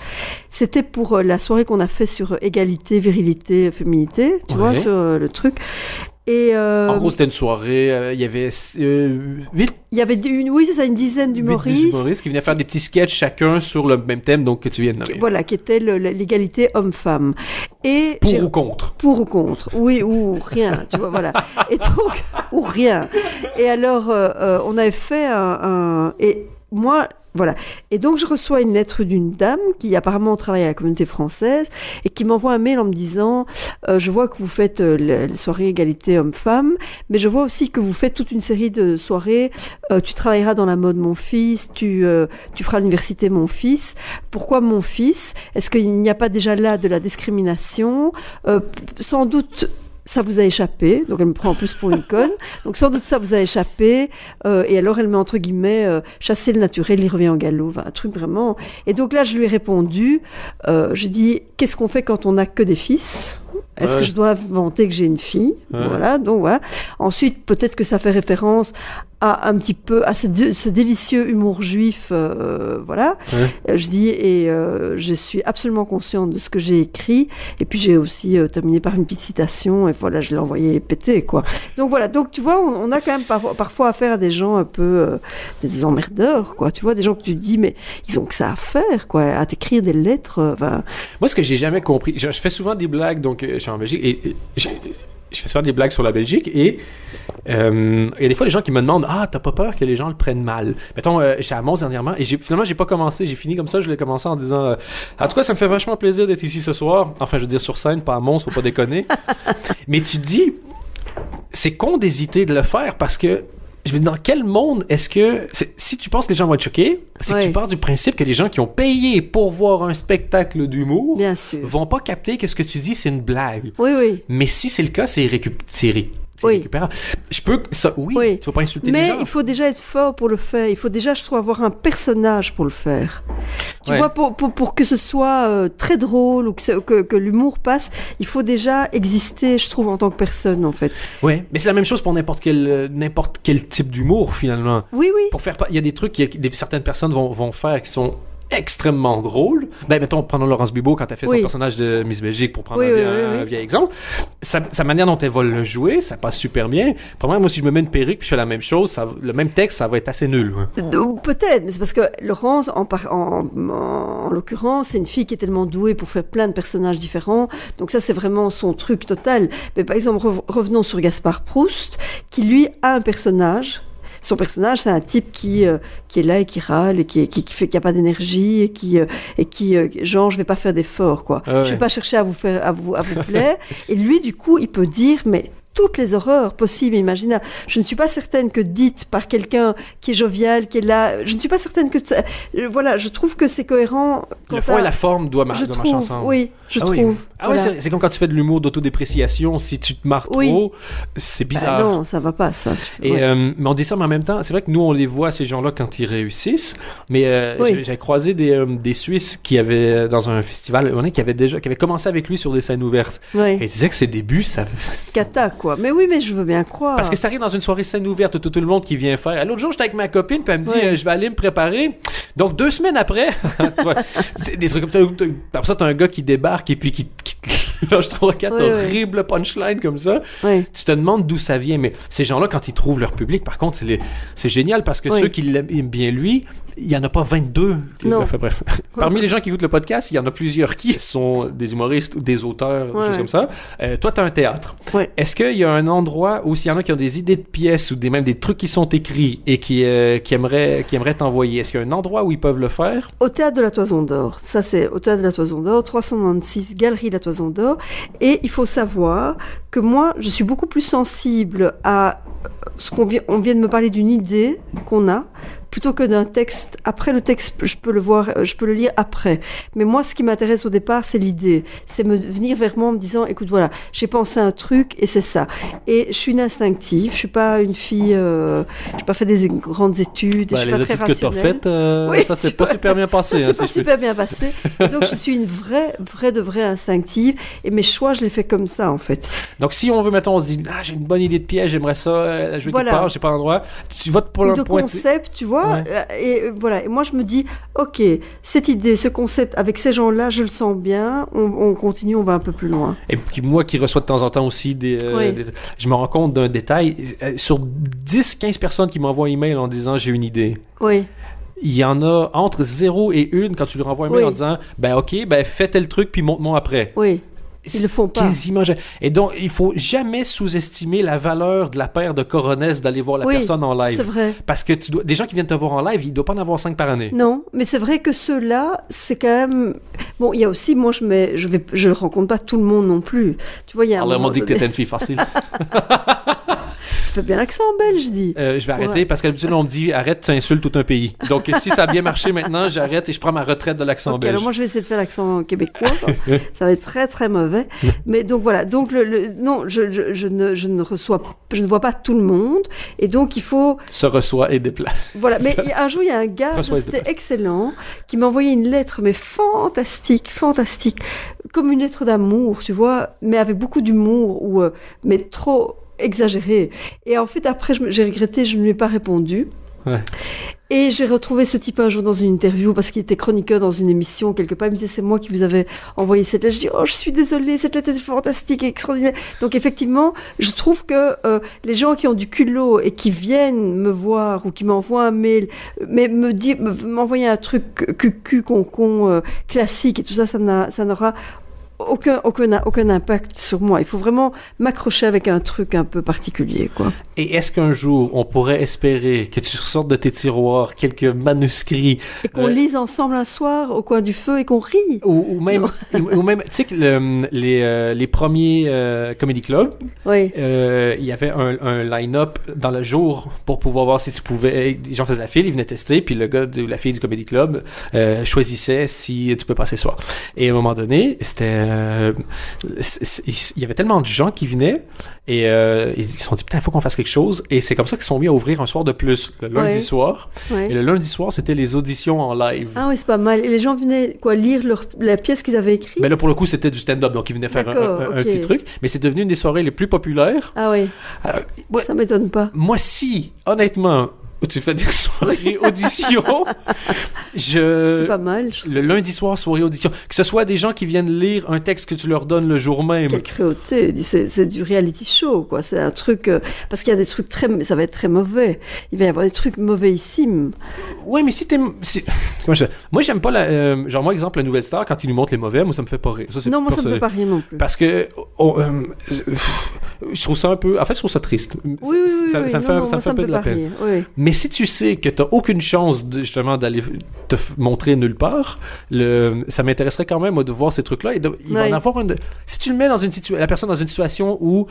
C'était pour la soirée qu'on a fait sur égalité, virilité, féminité, tu vois, sur le truc. Et en gros, c'était une soirée, il y avait 8. Il y avait une dizaine d'humoristes qui venaient faire des petits sketchs chacun sur le même thème donc que tu viens de nommer. Voilà, qui était l'égalité homme-femme. Et pour ou contre. Pour ou contre, oui, ou rien, tu vois, voilà. Et donc, ou rien. Et alors, on avait fait et moi... Voilà. Et donc, je reçois une lettre d'une dame qui apparemment travaille à la communauté française et qui m'envoie un mail en me disant je vois que vous faites la soirée égalité homme-femme, mais je vois aussi que vous faites toute une série de soirées. Tu travailleras dans la mode, mon fils. Tu feras l'université, mon fils. Pourquoi mon fils? Est-ce qu'il n'y a pas déjà là de la discrimination? Sans doute... Ça vous a échappé, donc elle me prend en plus pour une conne. Donc sans doute ça vous a échappé. Et alors elle met entre guillemets chasser le naturel, il revient en galop. Enfin, un truc vraiment. Et donc là je lui ai répondu. Je dis qu'est-ce qu'on fait quand on n'a que des fils? Est-ce que je dois vanter que j'ai une fille? Voilà, donc voilà. Ensuite, peut-être que ça fait référence à un petit peu à ce délicieux humour juif, voilà. Je dis je suis absolument consciente de ce que j'ai écrit. Et puis j'ai aussi terminé par une petite citation. Et voilà, je l'ai envoyé péter, quoi. Donc voilà. Donc tu vois, on a quand même parfois affaire à des gens un peu des emmerdeurs, quoi. Tu vois, des gens que tu dis mais ils ont que ça à faire, quoi, à t'écrire des lettres. Moi, ce que j'ai jamais compris, je fais souvent des blagues, donc je suis en Belgique et je fais souvent des blagues sur la Belgique et il y a des fois les gens qui me demandent t'as pas peur que les gens le prennent mal? Mettons, j'étais à Mons dernièrement et finalement j'ai pas commencé, j'ai fini comme ça, je l'ai commencé en disant en tout cas ça me fait vachement plaisir d'être ici ce soir, enfin je veux dire sur scène, pas à Mons, faut pas déconner. Mais tu te dis c'est con d'hésiter de le faire parce que je me dis, dans quel monde est-ce que... si tu penses que les gens vont être choqués, c'est que tu pars du principe que les gens qui ont payé pour voir un spectacle d'humour vont pas capter que ce que tu dis, c'est une blague. Oui, oui. Mais si c'est le cas, c'est récupérable. Tu vas pas insulter les gens. Mais il faut déjà être fort pour le faire. Il faut déjà, je trouve, avoir un personnage pour le faire. Tu vois, pour que ce soit très drôle ou que l'humour passe, il faut déjà exister, je trouve, en tant que personne, en fait. Oui, mais c'est la même chose pour n'importe quel type d'humour, finalement. Oui, oui. Il y a des trucs que certaines personnes vont faire qui sont extrêmement drôle. Ben, mettons, prenons Laurence Bibot quand elle fait son personnage de Miss Belgique pour prendre un vieil exemple. Sa manière dont elle va le jouer, ça passe super bien. Probablement, moi, si je me mets une perruque puis je fais la même chose, le même texte, ça va être assez nul. Peut-être, mais c'est parce que Laurence, en l'occurrence, c'est une fille qui est tellement douée pour faire plein de personnages différents. Donc ça, c'est vraiment son truc total. Mais par exemple, revenons sur Gaspard Proust, qui lui a un personnage. Son personnage, c'est un type qui est là et qui râle et qui fait qu'il n'y a pas d'énergie et qui genre, je vais pas faire d'efforts, quoi. Je vais pas chercher à vous plaire. Et lui, du coup, il peut dire, mais toutes les horreurs possibles et imaginables. Je ne suis pas certaine que dites par quelqu'un qui est jovial, qui est là, je ne suis pas certaine que... Voilà, je trouve que c'est cohérent. Le fond et la forme doivent marcher ensemble. Oui, je trouve. Ah oui, c'est comme quand tu fais de l'humour d'autodépréciation, si tu te marres trop, c'est bizarre. Non, ça va pas, ça. Et, mais on dit ça, mais en même temps, c'est vrai que nous, on les voit, ces gens-là, quand ils réussissent. Mais j'ai croisé des Suisses qui avaient, dans un festival, qui avaient commencé avec lui sur des scènes ouvertes. Et ils disaient que ses débuts, ça... Cata, quoi. Mais oui, mais je veux bien croire. Parce que ça arrive dans une soirée scène ouverte, tout le monde qui vient faire. L'autre jour, j'étais avec ma copine, puis elle me dit, je vais aller me préparer. Donc, 2 semaines après, des trucs comme ça. Après ça, t'as un gars qui débarque et puis qui lâches 3-4 horribles punchlines comme ça. Oui. Tu te demandes d'où ça vient, mais ces gens-là, quand ils trouvent leur public, par contre, c'est génial parce que ceux qui l'aiment bien lui, il n'y en a pas 22. Non. Enfin, bref. Parmi les gens qui écoutent le podcast, il y en a plusieurs qui sont des humoristes ou des auteurs, des choses comme ça. Toi, tu as un théâtre. Ouais. Est-ce qu'il y a un endroit où s'il y en a qui ont des idées de pièces ou même des trucs qui sont écrits et qui aimeraient t'envoyer, est-ce qu'il y a un endroit où ils peuvent le faire? Au Théâtre de la Toison d'Or. Ça, c'est au Théâtre de la Toison d'Or, 396 Galerie de la Toison d'Or. Et il faut savoir que moi, je suis beaucoup plus sensible à ce qu'on vient de me parler d'une idée qu'on a, plutôt que d'un texte. Après le texte, je peux le lire après. Mais moi, ce qui m'intéresse au départ, c'est l'idée. C'est venir vers moi en me disant, écoute, voilà, j'ai pensé à un truc et c'est ça. Et je suis une instinctive. Je suis pas une fille. J'ai pas fait des grandes études. Et je suis les pas très études que rationnelle. t'as faites, ça s'est pas super bien passé. Ça s'est pas super bien passé. Et donc, je suis une vraie instinctive. Et mes choix, je les fais comme ça, en fait. Donc, si on veut, mettons, on se dit, j'ai une bonne idée de piège, j'aimerais ça, je vais quelque part, j'ai pas d'endroit. Tu votes pour ou le de point. concept, tu vois. Et voilà. Et moi, je me dis, ok, cette idée, ce concept, avec ces gens-là, je le sens bien. On continue, on va un peu plus loin. Et puis moi qui reçois de temps en temps aussi je me rends compte d'un détail. Sur 10-15 personnes qui m'envoient un email en disant j'ai une idée. Oui. Il y en a entre 0 et 1 quand tu leur envoies un mail en disant fais tel truc puis montre-moi après. Oui. Ils le font pas. Quasiment. Et donc, il faut jamais sous-estimer la valeur de la paire de coronets d'aller voir la personne en live. C'est vrai. Parce que des gens qui viennent te voir en live, il ne doit pas en avoir 5 par année. Non, mais c'est vrai que ceux-là, c'est quand même... Bon, il y a aussi, moi, je rencontre pas tout le monde non plus. Tu vois, il y a un Alors, ils m'ont dit que donné... t'étais une fille facile. Tu fais bien l'accent belge, je dis. Je vais arrêter parce qu'habitude, on me dit arrête, tu insultes tout un pays. Donc, si ça a bien marché maintenant, j'arrête et je prends ma retraite de l'accent belge. Alors, moi, je vais essayer de faire l'accent québécois. Ça va être très, très mauvais. Mais donc, voilà. Donc, non, je ne vois pas tout le monde. Et donc, il faut... Se reçoit et déplace. Voilà. Mais un jour, il y a un gars, c'était excellent, qui m'a envoyé une lettre, mais fantastique. Comme une lettre d'amour, tu vois, mais avec beaucoup d'humour, mais trop... exagéré. Et en fait, après, j'ai regretté, je ne lui ai pas répondu. Ouais. Et j'ai retrouvé ce type un jour dans une interview parce qu'il était chroniqueur dans une émission quelque part. Il me disait, c'est moi qui vous avais envoyé cette lettre. Je dis, je suis désolée, cette lettre était fantastique et extraordinaire. Donc effectivement, je trouve que les gens qui ont du culot et qui viennent me voir ou qui m'envoient un mail, mais m'envoyer un truc concon classique et tout ça, ça n'aura aucun impact sur moi. Il faut vraiment m'accrocher avec un truc un peu particulier, quoi. Et est-ce qu'un jour, on pourrait espérer que tu ressortes de tes tiroirs quelques manuscrits... Et qu'on lise ensemble un soir au coin du feu et qu'on rit. Ou même, tu sais que les premiers Comedy Club, il y avait un line-up dans le jour pour pouvoir voir si tu pouvais... Les gens faisaient la file, ils venaient tester, puis le gars ou la fille du Comedy Club choisissait si tu peux passer ce soir. Et à un moment donné, c'était... il y avait tellement de gens qui venaient et ils se sont dit putain, il faut qu'on fasse quelque chose, et c'est comme ça qu'ils sont mis à ouvrir un soir de plus le lundi soir. Et le lundi soir, c'était les auditions en live. Ah oui, c'est pas mal. Et les gens venaient lire la pièce qu'ils avaient écrite. Mais là, pour le coup, c'était du stand-up, donc ils venaient faire un petit truc, mais c'est devenu une des soirées les plus populaires. Ah oui. Ça m'étonne pas. Moi, si, honnêtement, tu fais des soirées auditions. C'est pas mal. Le lundi soir, soirée audition. Que ce soit des gens qui viennent lire un texte que tu leur donnes le jour même. Quelle cruauté. C'est du reality show, quoi. C'est un truc... parce qu'il y a des trucs ça va être très mauvais. Il va y avoir des trucs mauvaisissimes. Ouais, mais si t'es... Moi, j'aime pas genre, moi, exemple, la Nouvelle Star, quand ils nous montrent les mauvais, moi, ça me fait pas rire. Ça, non, moi, ça me fait pas rire non plus. Parce que... je trouve ça un peu... En fait, je trouve ça triste. Oui. Ça me fait un peu de la peine. Oui. Mais si tu sais que t'as aucune chance justement d'aller te montrer nulle part, ça m'intéresserait quand même de voir ces trucs-là. Il va en avoir si tu le mets dans la personne dans une situation où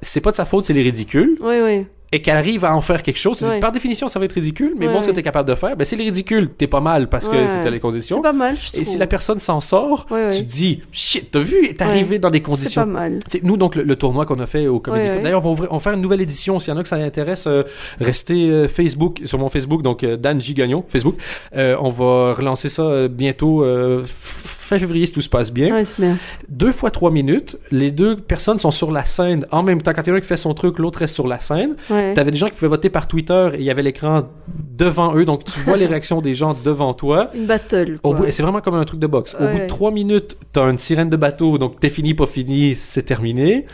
c'est pas de sa faute, c'est les ridicules. Oui. Et qu'elle arrive à en faire quelque chose, par définition, ça va être ridicule, mais bon, ce que tu es capable de faire, c'est les ridicules, t'es pas mal parce que c'était les conditions. C'est pas mal, je trouve. Et si la personne s'en sort, tu te dis, shit, t'as vu, t'es arrivé dans des conditions. C'est pas mal. Nous, donc, le tournoi qu'on a fait au Comedy Club, d'ailleurs, on va faire une nouvelle édition. S'il y en a que ça intéresse, restez sur mon Facebook, donc Dan J. Gagnon, Facebook. On va relancer ça bientôt, fin février si tout se passe bien. Ouais, c'est bien. 2 fois 3 minutes, les deux personnes sont sur la scène en même temps. Quand il y en a un qui fait son truc, l'autre reste sur la scène. Ouais. T'avais des gens qui pouvaient voter par Twitter et il y avait l'écran devant eux, donc tu vois les réactions des gens devant toi. Une battle, Au quoi. bout, c'est vraiment comme un truc de boxe. Au Ouais. bout de 3 minutes, t'as une sirène de bateau, donc t'es fini, pas fini, c'est terminé.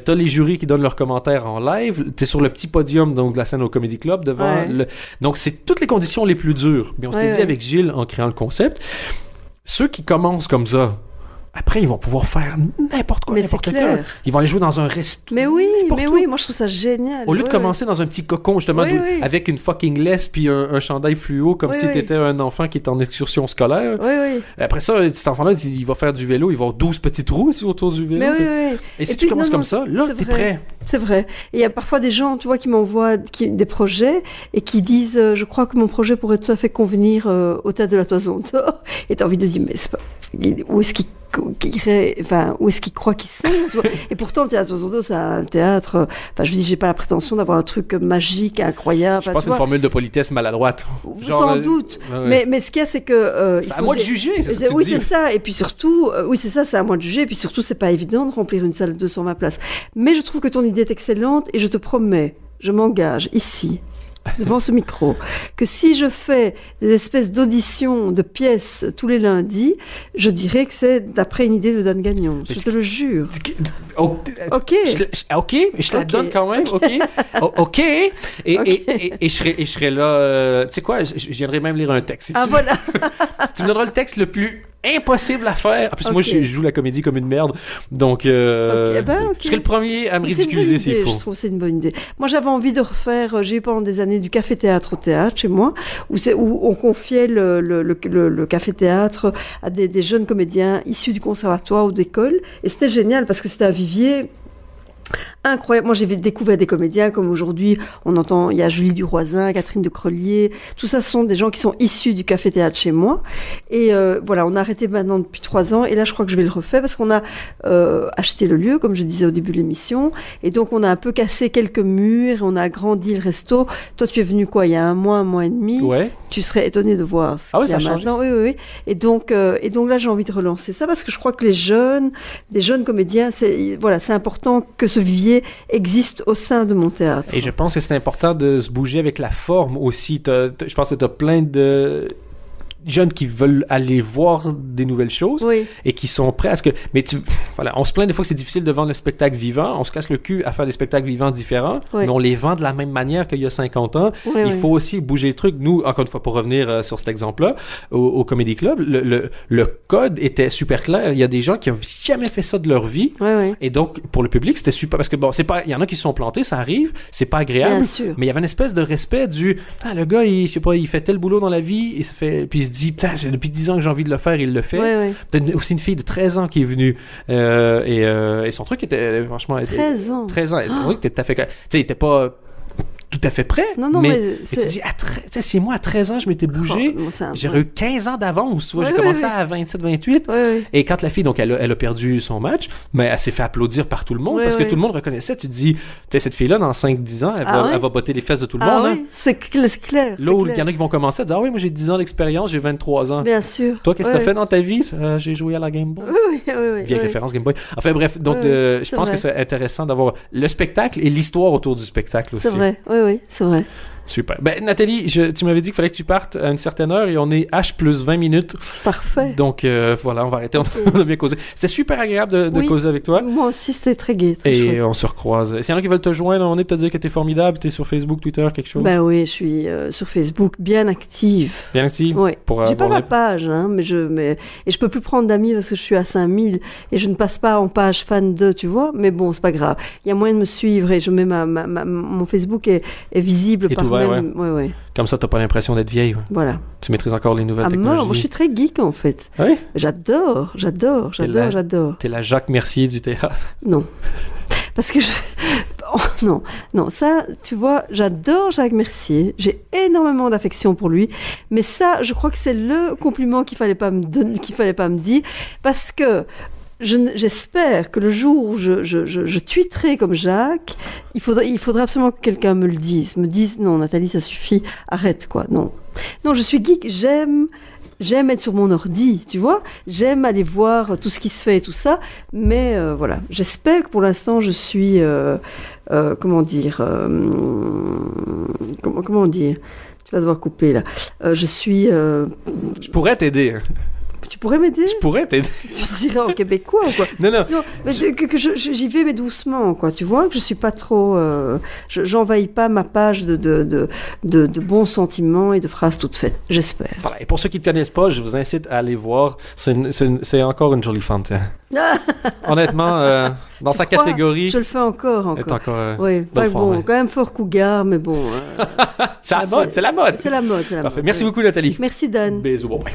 T'as les jurys qui donnent leurs commentaires en live. T'es sur le petit podium donc, de la scène au Comedy Club devant Ouais. Donc c'est toutes les conditions les plus dures. Mais on s'était Ouais, dit ouais. avec Gilles en créant le concept, ceux qui commencent comme ça, après, ils vont pouvoir faire n'importe quoi, Mais n'importe c'est quand. clair. Ils vont aller jouer dans un resto. Mais oui, n'importe mais où. oui, moi je trouve ça génial. Au lieu de Ouais, commencer dans un petit cocon, justement, Oui, oui. avec une fucking laisse puis un chandail fluo, comme Oui, si oui. t'étais un enfant qui est en excursion scolaire. Oui, oui. Après ça, cet enfant-là, il va faire du vélo, il va avoir 12 petits trous ici autour du vélo. Mais oui, oui. Et si Et tu puis, commences non, comme non, ça, là, c'est t'es vrai. prêt. C'est vrai. Et il y a parfois des gens, tu vois, qui m'envoient des projets et qui disent je crois que mon projet pourrait tout à fait convenir au théâtre de la Toison d'Or. Et t'as envie de dire mais c'est pas... où est-ce qu'ils croient qu'ils sont, tu vois. Et pourtant, le théâtre de la Toison d'Or, c'est un théâtre. Enfin, je dis, j'ai pas la prétention d'avoir un truc magique, incroyable. Je pense que c'est une formule de politesse maladroite. Sans doute. ouais. Mais ce qu'il y a, c'est que. C'est à moi de juger, c'est ça que tu Oui, dis. c'est ça. Et puis surtout, oui, c'est ça, c'est à moi de juger. Et puis surtout, c'est pas évident de remplir une salle de 220 places. Mais je trouve que ton idée est excellente et je te promets, je m'engage ici, devant ce micro, que si je fais des espèces d'auditions de pièces tous les lundis, je dirais que c'est d'après une idée de Dan Gagnon. Je te le jure. Ok. Ok. Ok, je te la Ok. donne quand même, ok. Ok. Et je serai là. Tu sais quoi, je viendrai même lire un texte. Si Ah tu, voilà. tu me donneras le texte le plus impossible à faire. En plus, moi, Ok. je joue la comédie comme une merde. Donc, Ok, ben, ok. je serai le premier à me C'est une bonne ridiculiser s'il idée, faut. je trouve que c'est une bonne idée. Moi, j'avais envie de refaire, j'ai eu pendant des années du café-théâtre au théâtre chez moi, où on confiait le café-théâtre à des jeunes comédiens issus du conservatoire ou d'école. Et c'était génial parce que c'était un vivier incroyable. Moi, j'ai découvert des comédiens comme aujourd'hui, on entend, il y a Julie Duroisin, Catherine de Crelier. Tout ça, ce sont des gens qui sont issus du café-théâtre chez moi. Et voilà, on a arrêté maintenant depuis 3 ans. Et là, je crois que je vais le refaire parce qu'on a acheté le lieu, comme je disais au début de l'émission. Et donc, on a un peu cassé quelques murs. On a agrandi le resto. Toi, tu es venu quoi, il y a un mois et demi. Ouais. Tu serais étonné de voir ce Ah oui, qu'il y a ça a changé. maintenant. Oui, oui, oui. Et donc là, j'ai envie de relancer ça parce que je crois que des jeunes comédiens, c'est important que ce vivier existe au sein de mon théâtre. Et je pense que c'est important de se bouger avec la forme aussi. Je pense que tu as plein de jeunes qui veulent aller voir des nouvelles choses Oui. et qui sont prêts à ce que... Mais voilà, on se plaint des fois que c'est difficile de vendre le spectacle vivant. On se casse le cul à faire des spectacles vivants différents, Oui. mais on les vend de la même manière qu'il y a 50 ans. Oui, Il oui. faut aussi bouger le truc. Nous, encore une fois, pour revenir sur cet exemple-là, au Comedy Club, le code était super clair. Il y a des gens qui n'ont jamais fait ça de leur vie. Oui, oui. Et donc, pour le public, c'était super. Parce que, bon, c'est pas, il y en a qui se sont plantés, ça arrive, c'est pas agréable. Bien sûr. Mais il y avait une espèce de respect du. Ah, le gars, je sais pas, il fait tel boulot dans la vie, puis il se dit, putain, depuis 10 ans que j'ai envie de le faire, il le fait. Oui, oui. T'as aussi une fille de 13 ans qui est venue. Et son truc était, franchement. 13 ans. 13 ans. Son truc était tout à fait. Tu sais, il était pas tout à fait prêt. Non, mais tu te dis, si moi, à 13 ans, je m'étais bougé, Oh, non, c'est un j'aurais eu 15 ans d'avance. Tu vois, j'ai commencé à 27, 28. Oui, oui. Et quand la fille, donc, elle a perdu son match, mais elle s'est fait applaudir par tout le monde Oui, parce que oui. tout le monde reconnaissait. Tu te dis, tu sais, cette fille-là, dans 5-10 ans, Ah oui? elle va botter les fesses de tout le Ah monde. Hein. oui, c'est clair. Là c'est où il clair. y en a qui vont commencer à dire, ah oui, moi j'ai 10 ans d'expérience, j'ai 23 ans. Bien sûr. Toi, qu'est-ce que Oui, t'as fait dans ta vie? J'ai joué à la Game Boy. Oui, oui, oui. Vieille référence Game Boy. Enfin bref, donc Oui, je c'est pense vrai. que c'est intéressant d'avoir le spectacle et l'histoire autour du spectacle aussi. C'est vrai, oui, c'est vrai. Super. Ben, Nathalie, tu m'avais dit qu'il fallait que tu partes à une certaine heure et on est H plus 20 minutes. Parfait. Donc voilà, on va arrêter. On a bien causé. C'était super agréable de Oui. causer avec toi. Moi aussi, c'était très gai, très Et chouette. on se recroise. S'il y en a qui veulent te joindre, on est peut-être dire que t'es formidable, t'es sur Facebook, Twitter, quelque chose. Ben oui, je suis sur Facebook, bien active. Bien actif. Oui. Pour J'ai pas avoir ma page, hein, mais et je peux plus prendre d'amis parce que je suis à 5000 et je ne passe pas en page fan de, tu vois. Mais bon, c'est pas grave. Il y a moyen de me suivre et je mets mon Facebook est visible Est par ouvert, même. Ouais, ouais. Comme ça, t'as pas l'impression d'être vieille. Ouais. Voilà. Tu maîtrises encore les nouvelles À technologies. mort. Moi, je suis très geek en fait. Ah oui? J'adore. T'es la Jacques Mercier du théâtre. Non. Parce que oh, non, ça, tu vois, j'adore Jacques Mercier, j'ai énormément d'affection pour lui, mais ça, je crois que c'est le compliment qu'il fallait pas me donner, qu'il fallait pas me dire, parce que j'espère que le jour où je tweeterai comme Jacques, il faudra absolument que quelqu'un me le dise, non, Nathalie, ça suffit, arrête, quoi, non. Non, je suis geek, j'aime j'aime être sur mon ordi, tu vois. J'aime aller voir tout ce qui se fait et tout ça. Mais voilà, j'espère que pour l'instant, je suis... comment dire comment dire? Tu vas devoir couper, là. Je suis... Je pourrais t'aider. Tu pourrais m'aider? Je pourrais t'aider. Tu dirais en québécois ou quoi? Non, non. Mais j'y vais, mais doucement, quoi. Tu vois que je suis pas trop... j'envahis pas ma page de bons sentiments et de phrases toutes faites. J'espère. Voilà. Et pour ceux qui ne connaissent pas, je vous incite à aller voir. C'est encore une jolie fente. Honnêtement, dans sa catégorie... Je le fais encore. Est encore oui, belle bon, forme, quand même fort cougar, mais bon... c'est la mode, c'est la mode. C'est la mode, c'est la Parfait. mode. Merci beaucoup, Nathalie. Merci, Dan. Bisous, bye.